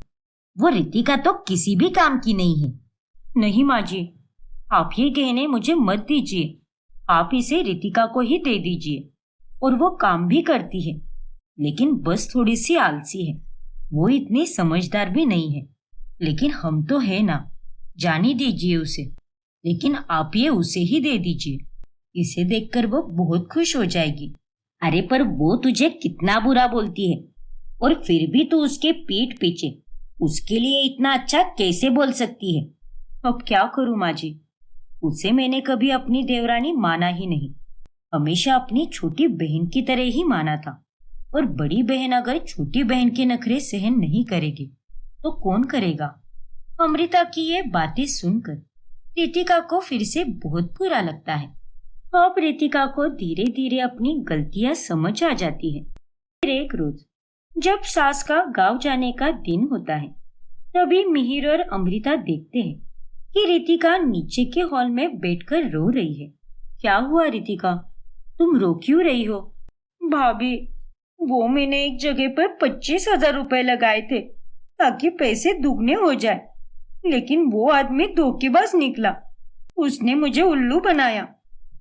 वो रितिका तो किसी भी काम की नहीं है। नहीं माँ जी, आप ये गहने मुझे मत दीजिए, आप इसे रितिका को ही दे दीजिए। और वो काम भी करती है, लेकिन बस थोड़ी सी आलसी है। वो इतनी समझदार भी नहीं है, लेकिन हम तो है ना, जाने दीजिए उसे। लेकिन आप ये उसे ही दे दीजिए, इसे देखकर वो बहुत खुश हो जाएगी। अरे पर वो तुझे कितना बुरा बोलती है, और फिर भी तू उसके पीठ पीछे उसके लिए इतना अच्छा कैसे बोल सकती है? अब क्या करूं माँ जी, उसे मैंने कभी अपनी देवरानी माना ही नहीं, हमेशा अपनी छोटी बहन की तरह ही माना था। और बड़ी बहन अगर छोटी बहन के नखरे सहन नहीं करेगी तो कौन करेगा? अमृता की ये बातें सुनकर रितिका को फिर से बहुत बुरा लगता है। अब रितिका को धीरे धीरे अपनी गलतियां समझ आ जाती है। फिर एक रोज जब सास का गांव जाने का दिन होता है, तभी मिहिर और अमृता देखते हैं कि रितिका नीचे के हॉल में बैठकर रो रही है। क्या हुआ रितिका, तुम रो क्यों रही हो? भाभी, वो मैंने एक जगह पर 25,000 रुपए लगाए थे ताकि पैसे दुगने हो जाए, लेकिन वो आदमी धोखेबाज निकला। उसने मुझे उल्लू बनाया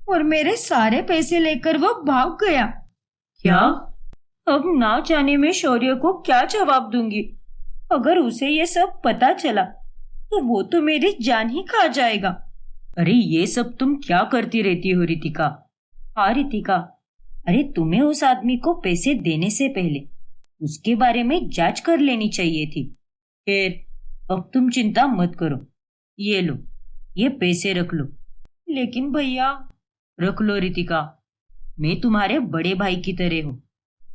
और मेरे सारे पैसे लेकर वो भाग गया। क्या? अब ना जाने में शौर्य को क्या जवाब दूंगी। अगर उसे ये सब पता चला तो वो तो मेरी जान ही खा जाएगा। अरे ये सब तुम क्या करती रहती हो रितिका? हाँ रितिका, अरे तुम्हें उस आदमी को पैसे देने से पहले उसके बारे में जांच कर लेनी चाहिए थी। खैर, अब तुम चिंता मत करो। ये लो, ये पैसे रख लो। लेकिन भैया। रख लो रितिका, मैं तुम्हारे बड़े भाई की तरह हूँ।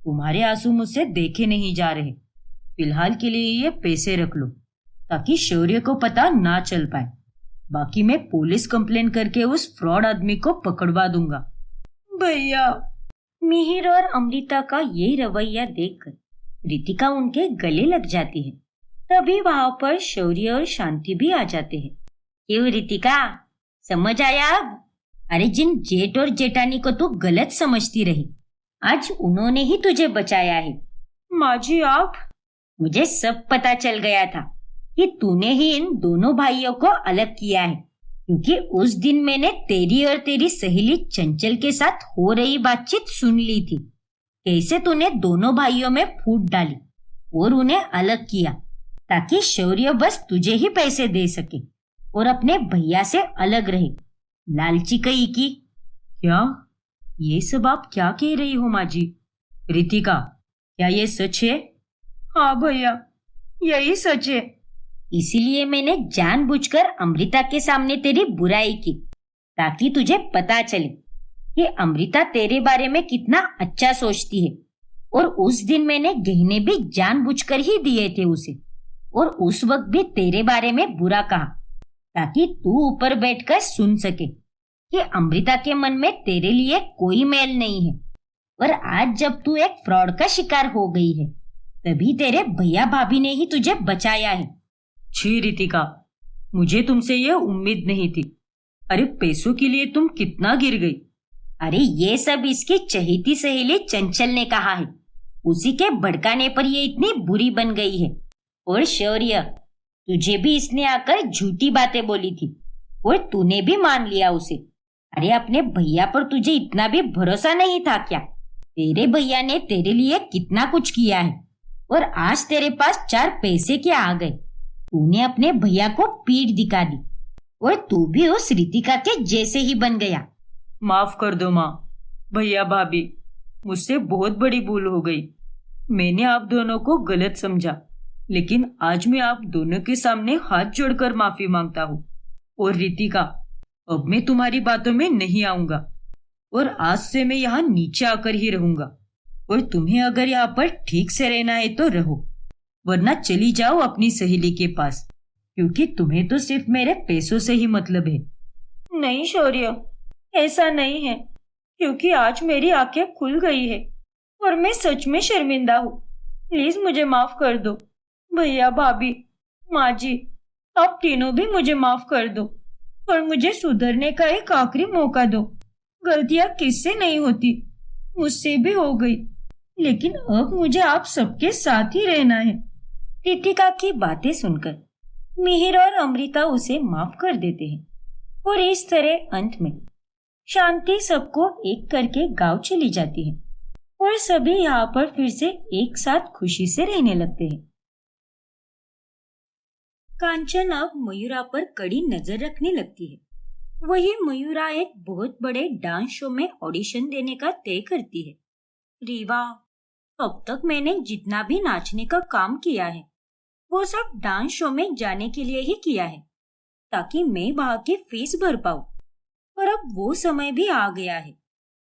तुम्हारे आंसू मुझसे देखे नहीं जा रहे। फिलहाल के लिए ये पैसे रख लो ताकि शौर्य को पता ना चल पाए। बाकी मैं पुलिस कंप्लेन करके उस फ्रॉड आदमी को पकड़वा दूंगा। भैया। मिहिर और अमृता का ये रवैया देखकर रितिका उनके गले लग जाती है। तभी वहां पर शौर्य और शांति भी आ जाते हैं। क्यों रितिका, समझ आया अब? अरे जिन जेठ और जेठानी को तू गलत समझती रही, आज उन्होंने ही तुझे बचाया है। माँ जी आप? मुझे सब पता चल गया था कि तूने ही इन दोनों भाइयों को अलग किया है, क्योंकि उस दिन मैंने तेरी और तेरी सहेली चंचल के साथ हो रही बातचीत सुन ली थी। कैसे तूने दोनों भाइयों में फूट डाली और उन्हें अलग किया ताकि शौर्य बस तुझे ही पैसे दे सके और अपने भैया से अलग रहे। लालची कहीं की। क्या? ये सब आप क्या कह रही हो माँ जी? रितिका, क्या ये सच है? हाँ भैया, यही सच है। इसीलिए मैंने जानबूझकर अमृता के सामने तेरी बुराई की, ताकि तुझे पता चले कि अमृता तेरे बारे में कितना अच्छा सोचती है। और उस दिन मैंने गहने भी जानबूझकर ही दिए थे उसे, और उस वक्त भी तेरे बारे में बुरा कहा, ताकि तू ऊपर बैठकर सुन सके कि अमृता के मन में तेरे लिए कोई मैल नहीं है। और आज जब तू एक फ्रॉड का शिकार हो गई है, तभी तेरे भैया भाभी ने ही तुझे बचाया है। छी रितिका, मुझे तुमसे यह उम्मीद नहीं थी। अरे पैसों के लिए तुम कितना गिर गई। अरे ये सब इसकी चहेती सहेली चंचल ने कहा है। उसी के भड़काने पर ये इतनी बुरी बन गई है। और शौर्य, तुझे भी इसने आकर झूठी बातें बोली थी और तूने भी मान लिया उसे। अरे अपने भैया पर तुझे इतना भी भरोसा नहीं था क्या? तेरे भैया ने तेरे लिए कितना कुछ किया है और आज तेरे पास 4 पैसे क्या आ गए। तूने अपने भैया को पीठ दिखा दी और तू भी उस रितिका के जैसे ही बन गया। माफ कर दो माँ, भैया भाभी, मुझसे बहुत बड़ी भूल हो गई। मैंने आप दोनों को गलत समझा, लेकिन आज मैं आप दोनों के सामने हाथ जोड़कर माफी मांगता हूँ। और रितिका, अब मैं तुम्हारी बातों में नहीं आऊंगा और आज से मैं यहाँ नीचे आकर ही रहूंगा। और तुम्हें अगर यहाँ पर ठीक से रहना है तो रहो, वरना चली जाओ अपनी सहेली के पास, क्योंकि तुम्हें तो सिर्फ मेरे पैसों से ही मतलब है। नहीं शौर्य, ऐसा नहीं है, क्योंकि आज मेरी आंखें खुल गई है और मैं सच में शर्मिंदा हूँ। प्लीज मुझे माफ कर दो। भैया भाभी, माँ जी, आप तीनों भी मुझे माफ कर दो और मुझे सुधरने का एक आखिरी मौका दो। गलतियां किससे नहीं होती, मुझसे भी हो गई, लेकिन अब मुझे आप सबके साथ ही रहना है। रितिका की बातें सुनकर मिहिर और अमृता उसे माफ कर देते हैं और इस तरह अंत में शांति सबको एक करके गांव चली जाती है और सभी यहाँ पर फिर से एक साथ खुशी से रहने लगते हैं। कांचन अब मयूरा पर कड़ी नजर रखने लगती है। वही मयूरा एक बहुत बड़े डांस शो में ऑडिशन देने का तय करती है। रीवा, अब तक मैंने जितना भी नाचने का काम किया है वो सब डांस शो में जाने के लिए ही किया है, ताकि मैं वहां की फीस भर पाऊं। पर अब वो समय भी आ गया है।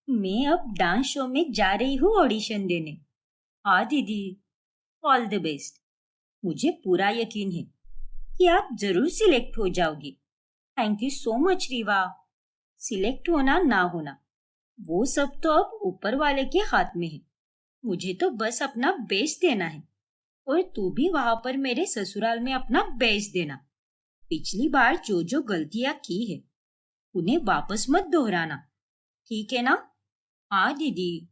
मैं अब डांस शो में जा रही हूँ ऑडिशन देने। हाँ दीदी, ऑल द बेस्ट। मुझे पूरा यकीन है कि आप जरूर सिलेक्ट हो जाओगी। Thank you so much Rewa. Select होना ना होना वो सब तो अब ऊपर वाले के हाथ में है। मुझे तो बस अपना बेस्ट देना है और तू भी वहां पर मेरे ससुराल में अपना बेस्ट देना। पिछली बार जो जो गलतियां की है उन्हें वापस मत दोहराना, ठीक है ना? हाँ दीदी,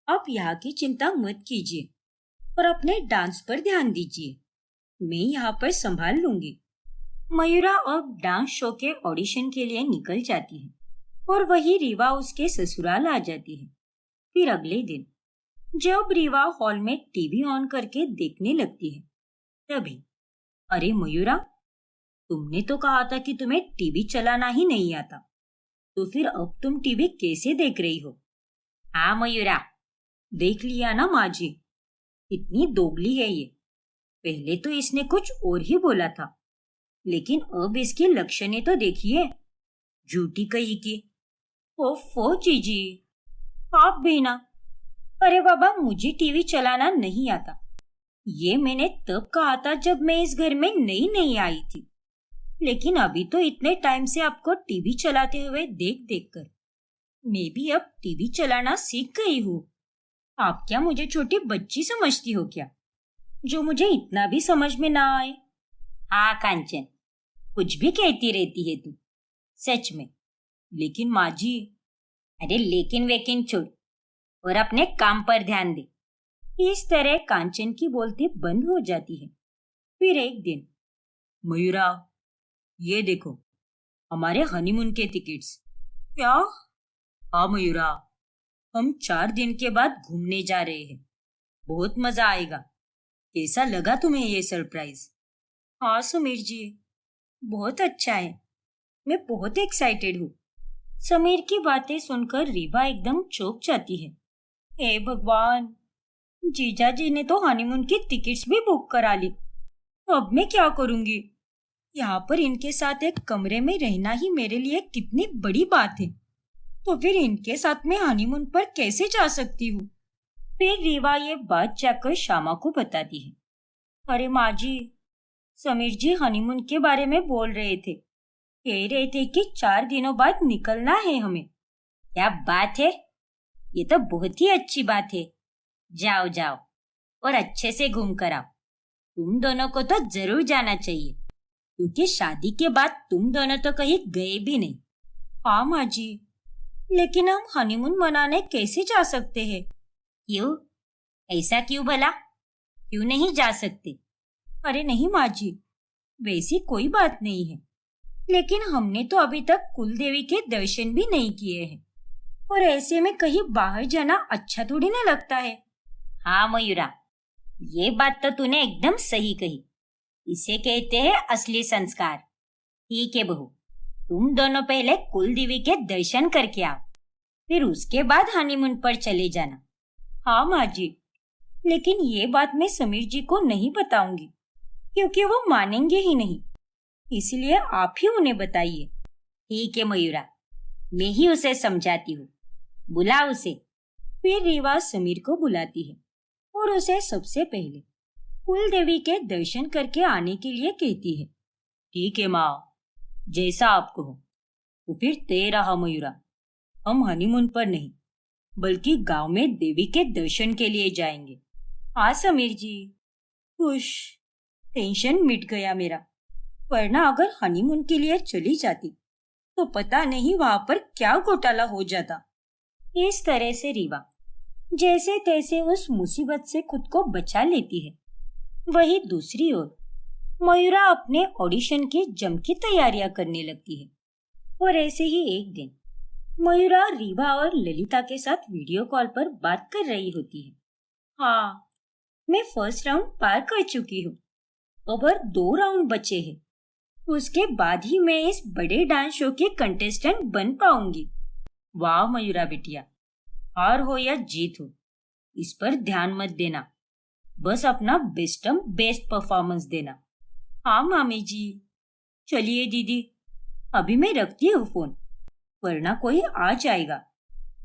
आप यहाँ की चिंता मत कीजिए और अपने डांस पर ध्यान दीजिए। मैं यहाँ पर संभाल लूंगी। मयूरा अब डांस शो के ऑडिशन के लिए निकल जाती है और वही रीवा उसके ससुराल आ जाती है। फिर अगले दिन जब रीवा हॉल में टीवी ऑन करके देखने लगती है, तभी अरे मयूरा, तुमने तो कहा था कि तुम्हें टीवी चलाना ही नहीं आता, तो फिर अब तुम टीवी कैसे देख रही हो? हाँ मयूरा, देख लिया ना माँ जी, इतनी दोगली है ये। पहले तो इसने कुछ और ही बोला था, लेकिन अब इसकी लक्षणें तो देखिए, झूठी कही की। ओफो जीजी, आप भी ना। अरे बाबा, मुझे टीवी चलाना नहीं आता। ये मैंने तब कहा था जब मैं इस घर में नई नई आई थी, लेकिन अभी तो इतने टाइम से आपको टीवी चलाते हुए देख देख कर मैं भी अब टीवी चलाना सीख गई हूँ। आप क्या मुझे छोटी बच्ची समझती हो क्या, जो मुझे इतना भी समझ में ना आए? हाँ कांचन, कुछ भी कहती रहती है तू, सच में। लेकिन माँ जी। अरे लेकिन वेकिन छोड़ और अपने काम पर ध्यान दे। इस तरह कांचन की बोलती बंद हो जाती है। फिर एक दिन, मयूरा, ये देखो हमारे हनीमून के टिकट्स। क्या? हाँ मयूरा, हम 4 दिन के बाद घूमने जा रहे हैं। बहुत मजा आएगा। कैसा लगा तुम्हें ये सरप्राइज? हाँ समीर जी, बहुत अच्छा है। मैं बहुत एक्साइटेड हूँ। समीर की बातें सुनकर रीवा एकदम चौंक जाती है। हे भगवान, जीजा जी ने तो हनीमून की टिकट्स भी बुक करा ली। अब मैं क्या करूंगी? यहाँ पर इनके साथ एक कमरे में रहना ही मेरे लिए कितनी बड़ी बात है। तो फिर इनके साथ में हनीमून पर कैसे जा सकती हूँ? फिर रीवा ये बात जाकर श्यामा को बताती है। अरे माँ जी, समीर जी हनीमून के बारे में बोल रहे थे। कह रहे थे कि 4 दिनों बाद निकलना है हमें। क्या बात है, ये तो बहुत ही अच्छी बात है। जाओ जाओ और अच्छे से घूम कर आओ। तुम दोनों को तो जरूर जाना चाहिए, क्योंकि शादी के बाद तुम दोनों तो कहीं गए भी नहीं। हाँ माँ जी, लेकिन हम हनीमून मनाने कैसे जा सकते हैं? क्यों? ऐसा क्यों भला? क्यों नहीं जा सकते? अरे नहीं माँ जी, वैसी कोई बात नहीं है, लेकिन हमने तो अभी तक कुल देवी के दर्शन भी नहीं किए हैं, और ऐसे में कहीं बाहर जाना अच्छा थोड़ी ना लगता है। हाँ मयूरा, ये बात तो तूने एकदम सही कही। इसे कहते हैं असली संस्कार। ठीक है बहू, तुम दोनों पहले कुल देवी के दर्शन करके आओ, फिर उसके बाद हनीमून पर चले जाना। हाँ माँ जी, लेकिन ये बात मैं समीर जी को नहीं बताऊंगी, क्योंकि वो मानेंगे ही नहीं। इसलिए आप ही उन्हें बताइए। ठीक है मयूरा, मैं ही उसे समझाती हूँ। बुला उसे। फिर रीवा समीर को बुलाती है और उसे सबसे पहले कुल देवी के दर्शन करके आने के लिए कहती है। ठीक है माँ, जैसा आप कहो। तो फिर तय रहा मयूरा, हम हनीमून पर नहीं बल्कि गांव में देवी के दर्शन के लिए जाएंगे। हाँ समीर जी, खुश। टेंशन मिट गया मेरा, वरना अगर हनीमून के लिए चली जाती तो पता नहीं वहां पर क्या घोटाला हो जाता। इस तरह से रीवा जैसे तैसे उस मुसीबत से खुद को बचा लेती है। वही दूसरी ओर मयूरा अपने ऑडिशन की जम की तैयारियां करने लगती है। और ऐसे ही एक दिन मयूरा रीवा और ललिता के साथ वीडियो कॉल पर बात कर रही होती है। हाँ, मैं फर्स्ट राउंड पार कर चुकी हूँ, अब और 2 राउंड बचे हैं। उसके बाद ही मैं इस बड़े डांस शो की कंटेस्टेंट बन पाऊंगी। वाह मयूरा बिटिया, हार हो या जीत हो, इस पर ध्यान मत देना, बस अपना बेस्ट परफॉर्मेंस देना। हाँ मामी जी। चलिए दीदी, अभी मैं रखती हूँ फोन, वरना कोई आ जाएगा।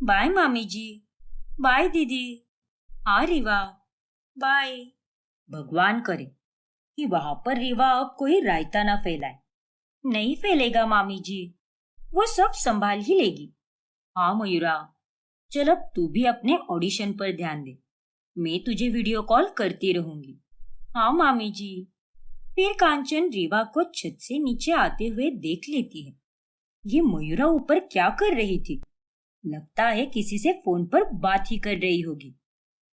बाय मामी जी। बाय दीदी। हाँ रीवा, बाय। भगवान करे कि वहां पर रीवा अब कोई रायता ना फैलाए। नहीं फैलेगा मामी जी, वो सब संभाल ही लेगी। हाँ मयूरा, चल अब तू भी अपने ऑडिशन पर ध्यान दे, मैं तुझे वीडियो कॉल करती रहूंगी। हाँ मामी जी। फिर कांचन रीवा को छत से नीचे आते हुए देख लेती है। ये मयूरा ऊपर क्या कर रही थी? लगता है किसी से फोन पर बात ही कर रही होगी।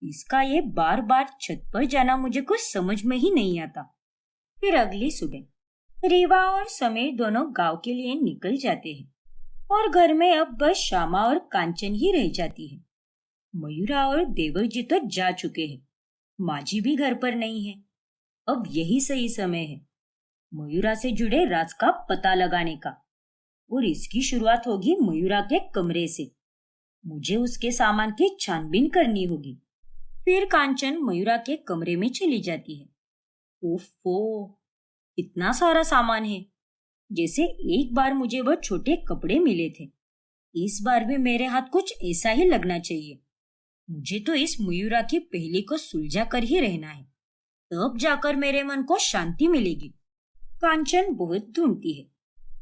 इसका ये बार बार छत पर जाना मुझे कुछ समझ में ही नहीं आता। फिर अगली सुबह रीवा और समीर दोनों गांव के लिए निकल जाते हैं और घर में अब बस श्यामा और कांचन ही रह जाती है। मयूरा और देवर जी तो जा चुके हैं। माजी भी घर पर नहीं है। अब यही सही समय है मयूरा से जुड़े राज का पता लगाने का, और इसकी शुरुआत होगी मयूरा के कमरे से। मुझे उसके सामान की छानबीन करनी होगी। फिर कांचन मयूरा के कमरे में चली जाती है। ओफो, इतना सारा सामान है। जैसे एक बार मुझे वो छोटे कपड़े मिले थे, इस बार भी मेरे हाथ कुछ ऐसा ही लगना चाहिए। मुझे तो इस मयूरा की पहेली को सुलझा कर ही रहना है, तब जाकर मेरे मन को शांति मिलेगी। कांचन बहुत ढूंढती है,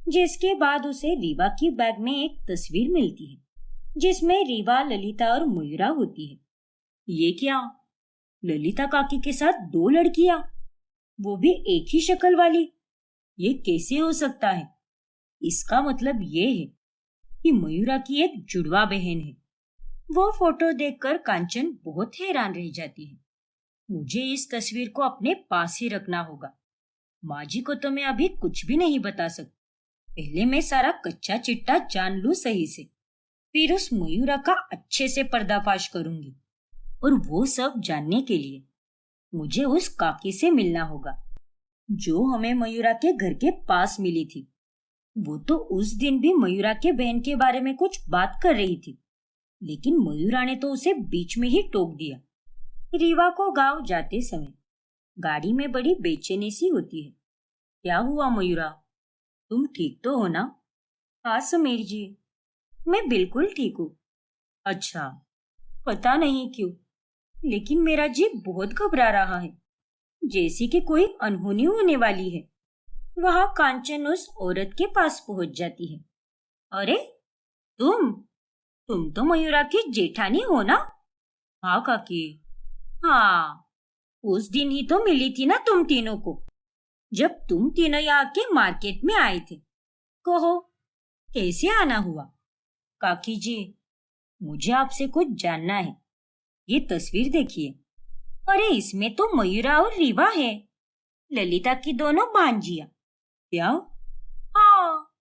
जिसके बाद उसे रीवा की बैग में एक तस्वीर मिलती है जिसमें रीवा, ललिता और मयूरा होती है। ये क्या? ललिता काकी के साथ दो लड़कियां, वो भी एक ही शक्ल वाली। ये कैसे हो सकता है? इसका मतलब ये है कि मयूरा की एक जुड़वा बहन है। वो फोटो देखकर कांचन बहुत हैरान रह जाती है। मुझे इस तस्वीर को अपने पास ही रखना होगा। माजी को तो मैं अभी कुछ भी नहीं बता सकती। पहले मैं सारा कच्चा चिट्टा जान लूं सही से, फिर उस मयूरा का अच्छे से पर्दाफाश करूंगी। और वो सब जानने के लिए मुझे उस काकी से मिलना होगा जो हमें मयूरा के घर के पास मिली थी। वो तो उस दिन भी मयूरा के बहन के बारे में कुछ बात कर रही थी, लेकिन मयूरा ने तो उसे बीच में ही टोक दिया। रीवा को गांव जाते समय गाड़ी में बड़ी बेचैनी सी होती है। क्या हुआ मयूरा, तुम ठीक तो हो ना? हाँ समीर जी, मैं बिल्कुल ठीक हूँ। अच्छा, पता नहीं क्यों, लेकिन मेरा जी बहुत घबरा रहा है, जैसे कि कोई अनहोनी होने वाली है। वहां कांचन उस औरत के पास पहुंच जाती है। अरे तुम तो मयूरा की जेठानी हो ना? हाँ काकी। हाँ, उस दिन ही तो मिली थी ना तुम तीनों को, जब तुम तीनों यहाँ के मार्केट में आए थे। कहो, कैसे आना हुआ? काकी जी, मुझे आपसे कुछ जानना है। ये तस्वीर देखिए। अरे इसमें तो मयूरा और रीवा है, ललिता की दोनों भांजिया। क्या? हाँ,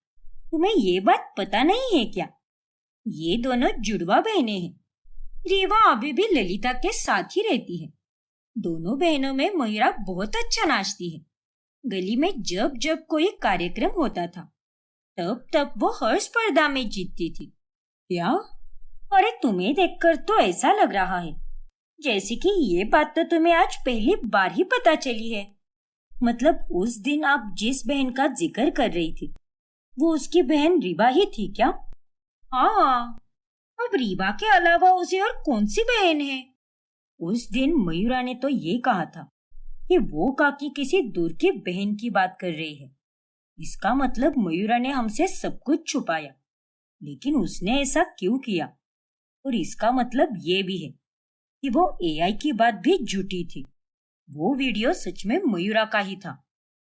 तुम्हें ये बात पता नहीं है क्या? ये दोनों जुड़वा बहनें हैं। रीवा अभी भी ललिता के साथ ही रहती है। दोनों बहनों में मयूरा बहुत अच्छा नाचती है। गली में जब जब कोई कार्यक्रम होता था, तब तब वो हर स्पर्धा में जीतती थी। क्या? अरे तुम्हें देखकर तो ऐसा लग रहा है जैसे कि ये बात तो तुम्हें आज पहली बार ही पता चली है। मतलब उस दिन आप जिस बहन का जिक्र कर रही थी, वो उसकी बहन रीवा ही थी क्या? हाँ। अब रीवा के अलावा उसे और कौन सी बहन है? उस दिन मयूरा ने तो ये कहा था कि वो काकी किसी दूर की बहन की बात कर रही है। इसका मतलब मयूरा ने हमसे सब कुछ छुपाया, लेकिन उसने ऐसा क्यों किया? और इसका मतलब ये भी है कि वो एआई की बात भी झूठी थी। वो वीडियो सच में मयूरा का ही था,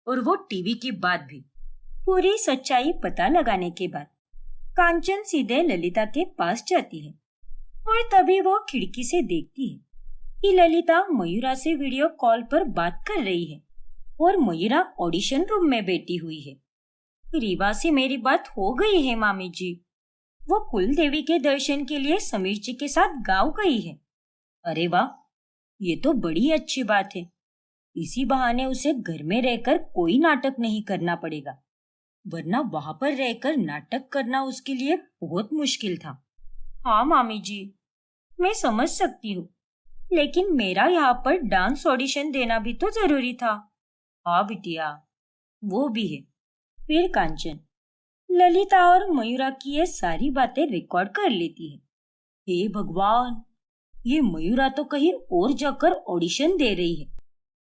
और वो टीवी की बात भी। पूरी सच्चाई पता लगाने के बाद कांचन सीधे ललिता के पास जाती है, और तभी वो खिड़की से देखती है कि ललिता मयूरा से वीडियो कॉल पर बात कर रही है और मयूरा ऑडिशन रूम में बैठी हुई है। रीवा से मेरी बात हो गई है मामी जी। वो कुल देवी के दर्शन के लिए समीर जी के साथ गाँव गई है। अरे वाह, ये तो बड़ी अच्छी बात है। इसी बहाने उसे घर में रहकर कोई नाटक नहीं करना पड़ेगा, वरना वहां पर रहकर नाटक करना उसके लिए बहुत मुश्किल था। हाँ मामी जी, मैं समझ सकती हूँ, लेकिन मेरा यहाँ पर डांस ऑडिशन देना भी तो जरूरी था। हाँ बिटिया, वो भी है। फिर कांचन ललिता और मयूरा की ये सारी बातें रिकॉर्ड कर लेती है। हे भगवान, ये मयूरा तो कहीं और जाकर ऑडिशन दे रही है,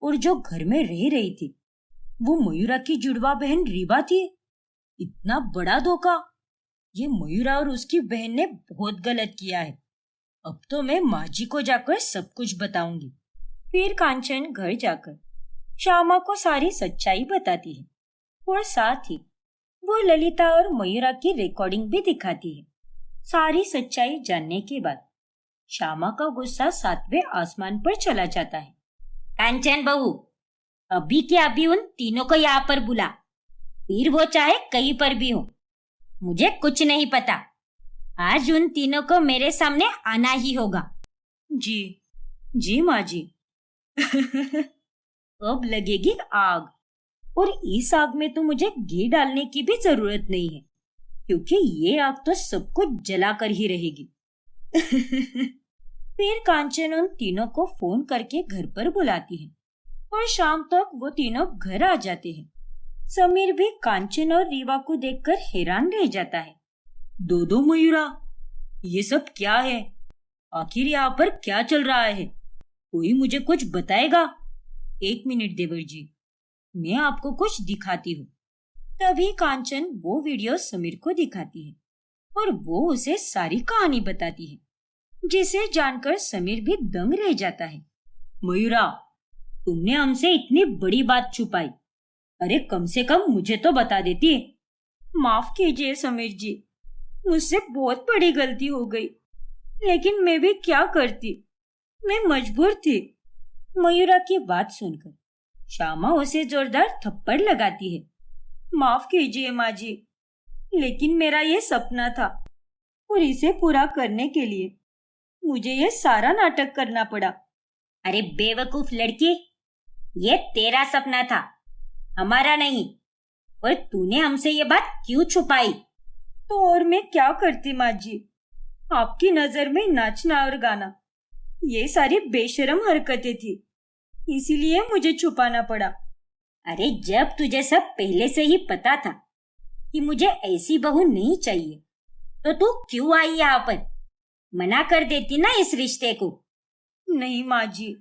और जो घर में रह रही थी वो मयूरा की जुड़वा बहन रीवा थी। इतना बड़ा धोखा! ये मयूरा और उसकी बहन ने बहुत गलत किया है। अब तो मैं माजी को जाकर सब कुछ बताऊंगी। फिर कांचन घर जाकर श्यामा को सारी सच्चाई बताती है, और साथ ही वो ललिता और मयूरा की रिकॉर्डिंग भी दिखाती है। सारी सच्चाई जानने के बाद श्यामा का गुस्सा 7वें आसमान पर चला जाता है। कांचन बहू, अभी के अभी उन तीनों को यहाँ पर बुला, फिर वो चाहे कहीं पर भी हो, मुझे कुछ नहीं पता। आज उन तीनों को मेरे सामने आना ही होगा। जी जी माँ जी। अब लगेगी आग, और इस आग में तो मुझे घी डालने की भी जरूरत नहीं है, क्योंकि ये आग तो सब कुछ जला कर ही रहेगी। फिर कांचन उन तीनों को फोन करके घर पर बुलाती है और शाम तक वो तीनों घर आ जाते हैं। समीर भी कांचन और रीवा को देखकर हैरान रह जाता है। दो मयूरा, ये सब क्या है? आखिर यहाँ पर क्या चल रहा है? कोई मुझे कुछ बताएगा? 1 मिनट देवर जी, मैं आपको कुछ दिखाती हूँ। तभी कांचन वो वीडियो समीर को दिखाती है और वो उसे सारी कहानी बताती है, जिसे जानकर समीर भी दंग रह जाता है। मयूरा, तुमने हमसे इतनी बड़ी बात छुपाई। अरे कम से कम मुझे तो बता देती। माफ कीजिए समीर जी, मुझसे बहुत बड़ी गलती हो गई, लेकिन मैं भी क्या करती, मैं मजबूर थी। मयूरा की बात सुनकर श्यामा उसे जोरदार थप्पड़ लगाती है। माफ कीजिए माँ जी, लेकिन मेरा ये सपना था और इसे पूरा करने के लिए मुझे ये सारा नाटक करना पड़ा। अरे बेवकूफ लड़की, ये तेरा सपना था, हमारा नहीं। और तूने हमसे ये बात क्यों छुपाई? तो और मैं क्या करती माँ जी, आपकी नजर में नाचना और गाना ये सारी बेशरम हरकतें थी, इसीलिए मुझे छुपाना पड़ा। अरे जब तुझे सब पहले से ही पता था कि मुझे ऐसी बहू नहीं चाहिए, तो तू क्यों आई यहाँ पर? मना कर देती ना इस रिश्ते को। नहीं माँ जी,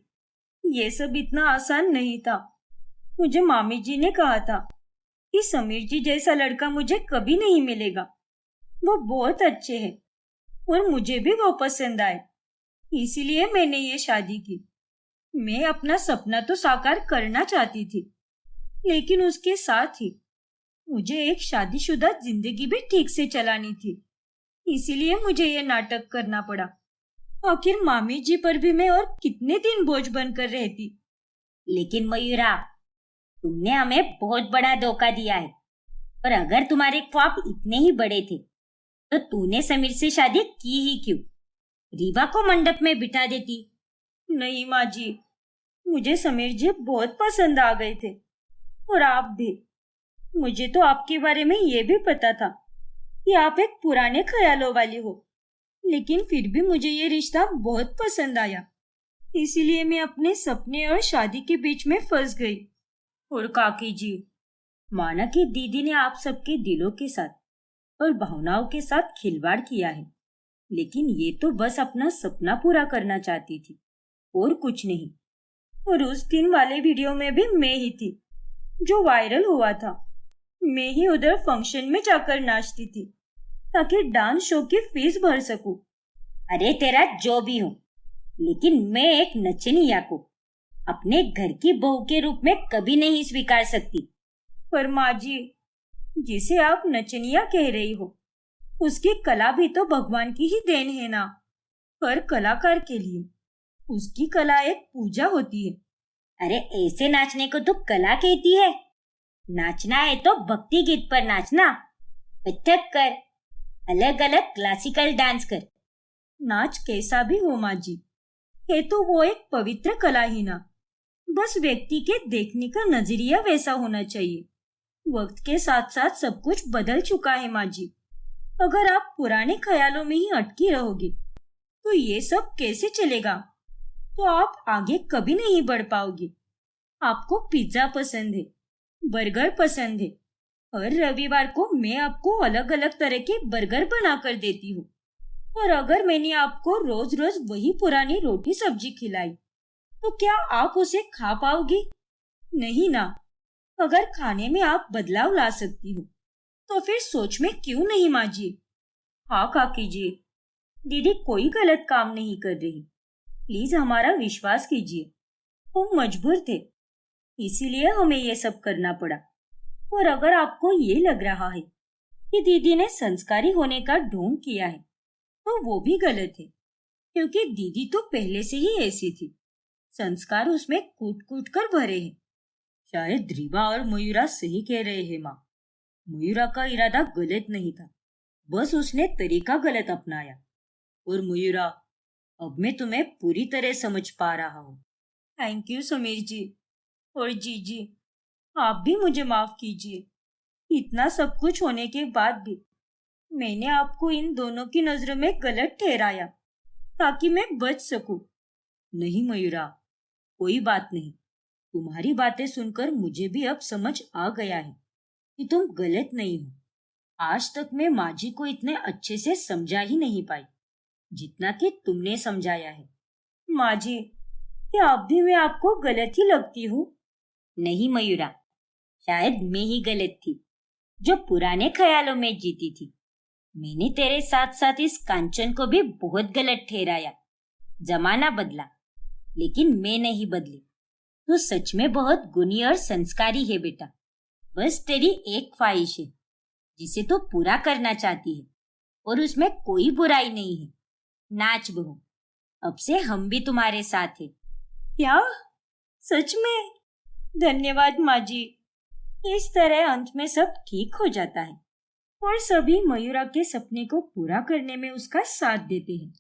ये सब इतना आसान नहीं था। मुझे मामी जी ने कहा था कि समीर जी जैसा लड़का मुझे कभी नहीं मिलेगा। वो बहुत अच्छे हैं और मुझे भी वो पसंद आए, इसीलिए मैंने ये शादी की। मैं अपना सपना तो साकार करना चाहती थी, लेकिन उसके साथ ही मुझे एक शादीशुदा जिंदगी भी ठीक से चलानी थी, इसीलिए मुझे ये नाटक करना पड़ा। आखिर मामी जी पर भी मैं और कितने दिन बोझ बनकर रहती। लेकिन मयूरा, तुमने हमें बहुत बड़ा धोखा दिया है। और अगर तुम्हारे ख्वाब इतने ही बड़े थे, तो तूने समीर से शादी की ही क्यों? रीवा को मंडप में बिठा देती। नहीं माँ जी, मुझे समीर जी बहुत पसंद आ गए थे, और आप भी। मुझे तो आपके बारे में ये भी पता था कि आप एक पुराने ख्यालों वाली हो, लेकिन फिर भी मुझे ये रिश्ता बहुत पसंद आया, इसीलिए मैं अपने सपने और शादी के बीच में फंस गई। और काकी जी, माना कि दीदी ने आप सबके दिलों के साथ और भावनाओं के साथ खिलवाड़ किया है, लेकिन ये तो बस अपना सपना पूरा करना चाहती थी और कुछ नहीं। और उस दिन वाले वीडियो में भी मैं ही थी जो वायरल हुआ था। मैं ही उधर फंक्शन में जाकर नाचती थी ताकि डांस शो की फीस भर सकूं। अरे तेरा जो भी हो, लेकिन मैं एक नचनिया को अपने घर की बहू के रूप में कभी नहीं स्वीकार सकती। पर माँ जी, जिसे आप नचनिया कह रही हो, उसकी कला भी तो भगवान की ही देन है ना। हर कलाकार के लिए उसकी कला एक पूजा होती है। अरे ऐसे नाचने को तो कला कहती है? नाचना है तो भक्ति गीत पर नाचना, कथक कर, अलग अलग क्लासिकल डांस कर। नाच कैसा भी हो माँ जी, है तो वो एक पवित्र कला ही ना। बस व्यक्ति के देखने का नजरिया वैसा होना चाहिए। वक्त के साथ साथ सब कुछ बदल चुका है माँ जी। अगर आप पुराने ख्यालों में ही अटकी रहोगे तो ये सब कैसे चलेगा? तो आप आगे कभी नहीं बढ़ पाओगे। आपको पिज्जा पसंद है, बर्गर पसंद है। हर रविवार को मैं आपको अलग अलग तरह के बर्गर बना कर देती हूँ, और अगर मैंने आपको रोज रोज वही पुरानी रोटी सब्जी खिलाई तो क्या आप उसे खा पाओगे? नहीं ना। अगर खाने में आप बदलाव ला सकती हो तो फिर सोच में क्यों नहीं माँ जी? हाँ काकी जी, दीदी कोई गलत काम नहीं कर रही, प्लीज हमारा विश्वास कीजिए। हम मजबूर थे, इसीलिए हमें ये सब करना पड़ा। और अगर आपको ये लग रहा है कि दीदी ने संस्कारी होने का ढोंग किया है, तो वो भी गलत है, क्योंकि दीदी तो पहले से ही ऐसी थी। संस्कार उसमें कूट कूट कर भरे हैं। शायद रीवा और मयूरा सही कह रहे हैं माँ। मयूरा का इरादा गलत नहीं था, बस उसने तरीका गलत अपनाया। और मयूरा, अब मैं तुम्हें पूरी तरह समझ पा रहा हूँ। थैंक यू समीर जी। और जीजी, आप भी मुझे माफ कीजिए। इतना सब कुछ होने के बाद भी मैंने आपको इन दोनों की नजरों में गलत ठहराया ताकि मैं बच सकूं। नहीं मयूरा, कोई बात नहीं। तुम्हारी बातें सुनकर मुझे भी अब समझ आ गया है कि तुम गलत नहीं हो। आज तक मैं माँ जी को इतने अच्छे से समझा ही नहीं पाई जितना कि तुमने समझाया है। माँ जी, क्या अब भी मैं आपको गलत ही लगती हूँ? नहीं मयूरा, शायद मैं ही गलत थी जो पुराने ख्यालों में जीती थी। मैंने तेरे साथ साथ इस कांचन को भी बहुत गलत ठहराया। जमाना बदला, लेकिन मैं नहीं बदली। तू सच में बहुत गुणी और संस्कारी है बेटा। बस तेरी एक ख्वाहिश है जिसे तू पूरा करना चाहती है, और उसमें कोई बुराई नहीं है। नाच बहू, अब से हम भी तुम्हारे साथ हैं। क्या? सच में? धन्यवाद माँ जी। इस तरह अंत में सब ठीक हो जाता है और सभी मयूरा के सपने को पूरा करने में उसका साथ देते हैं।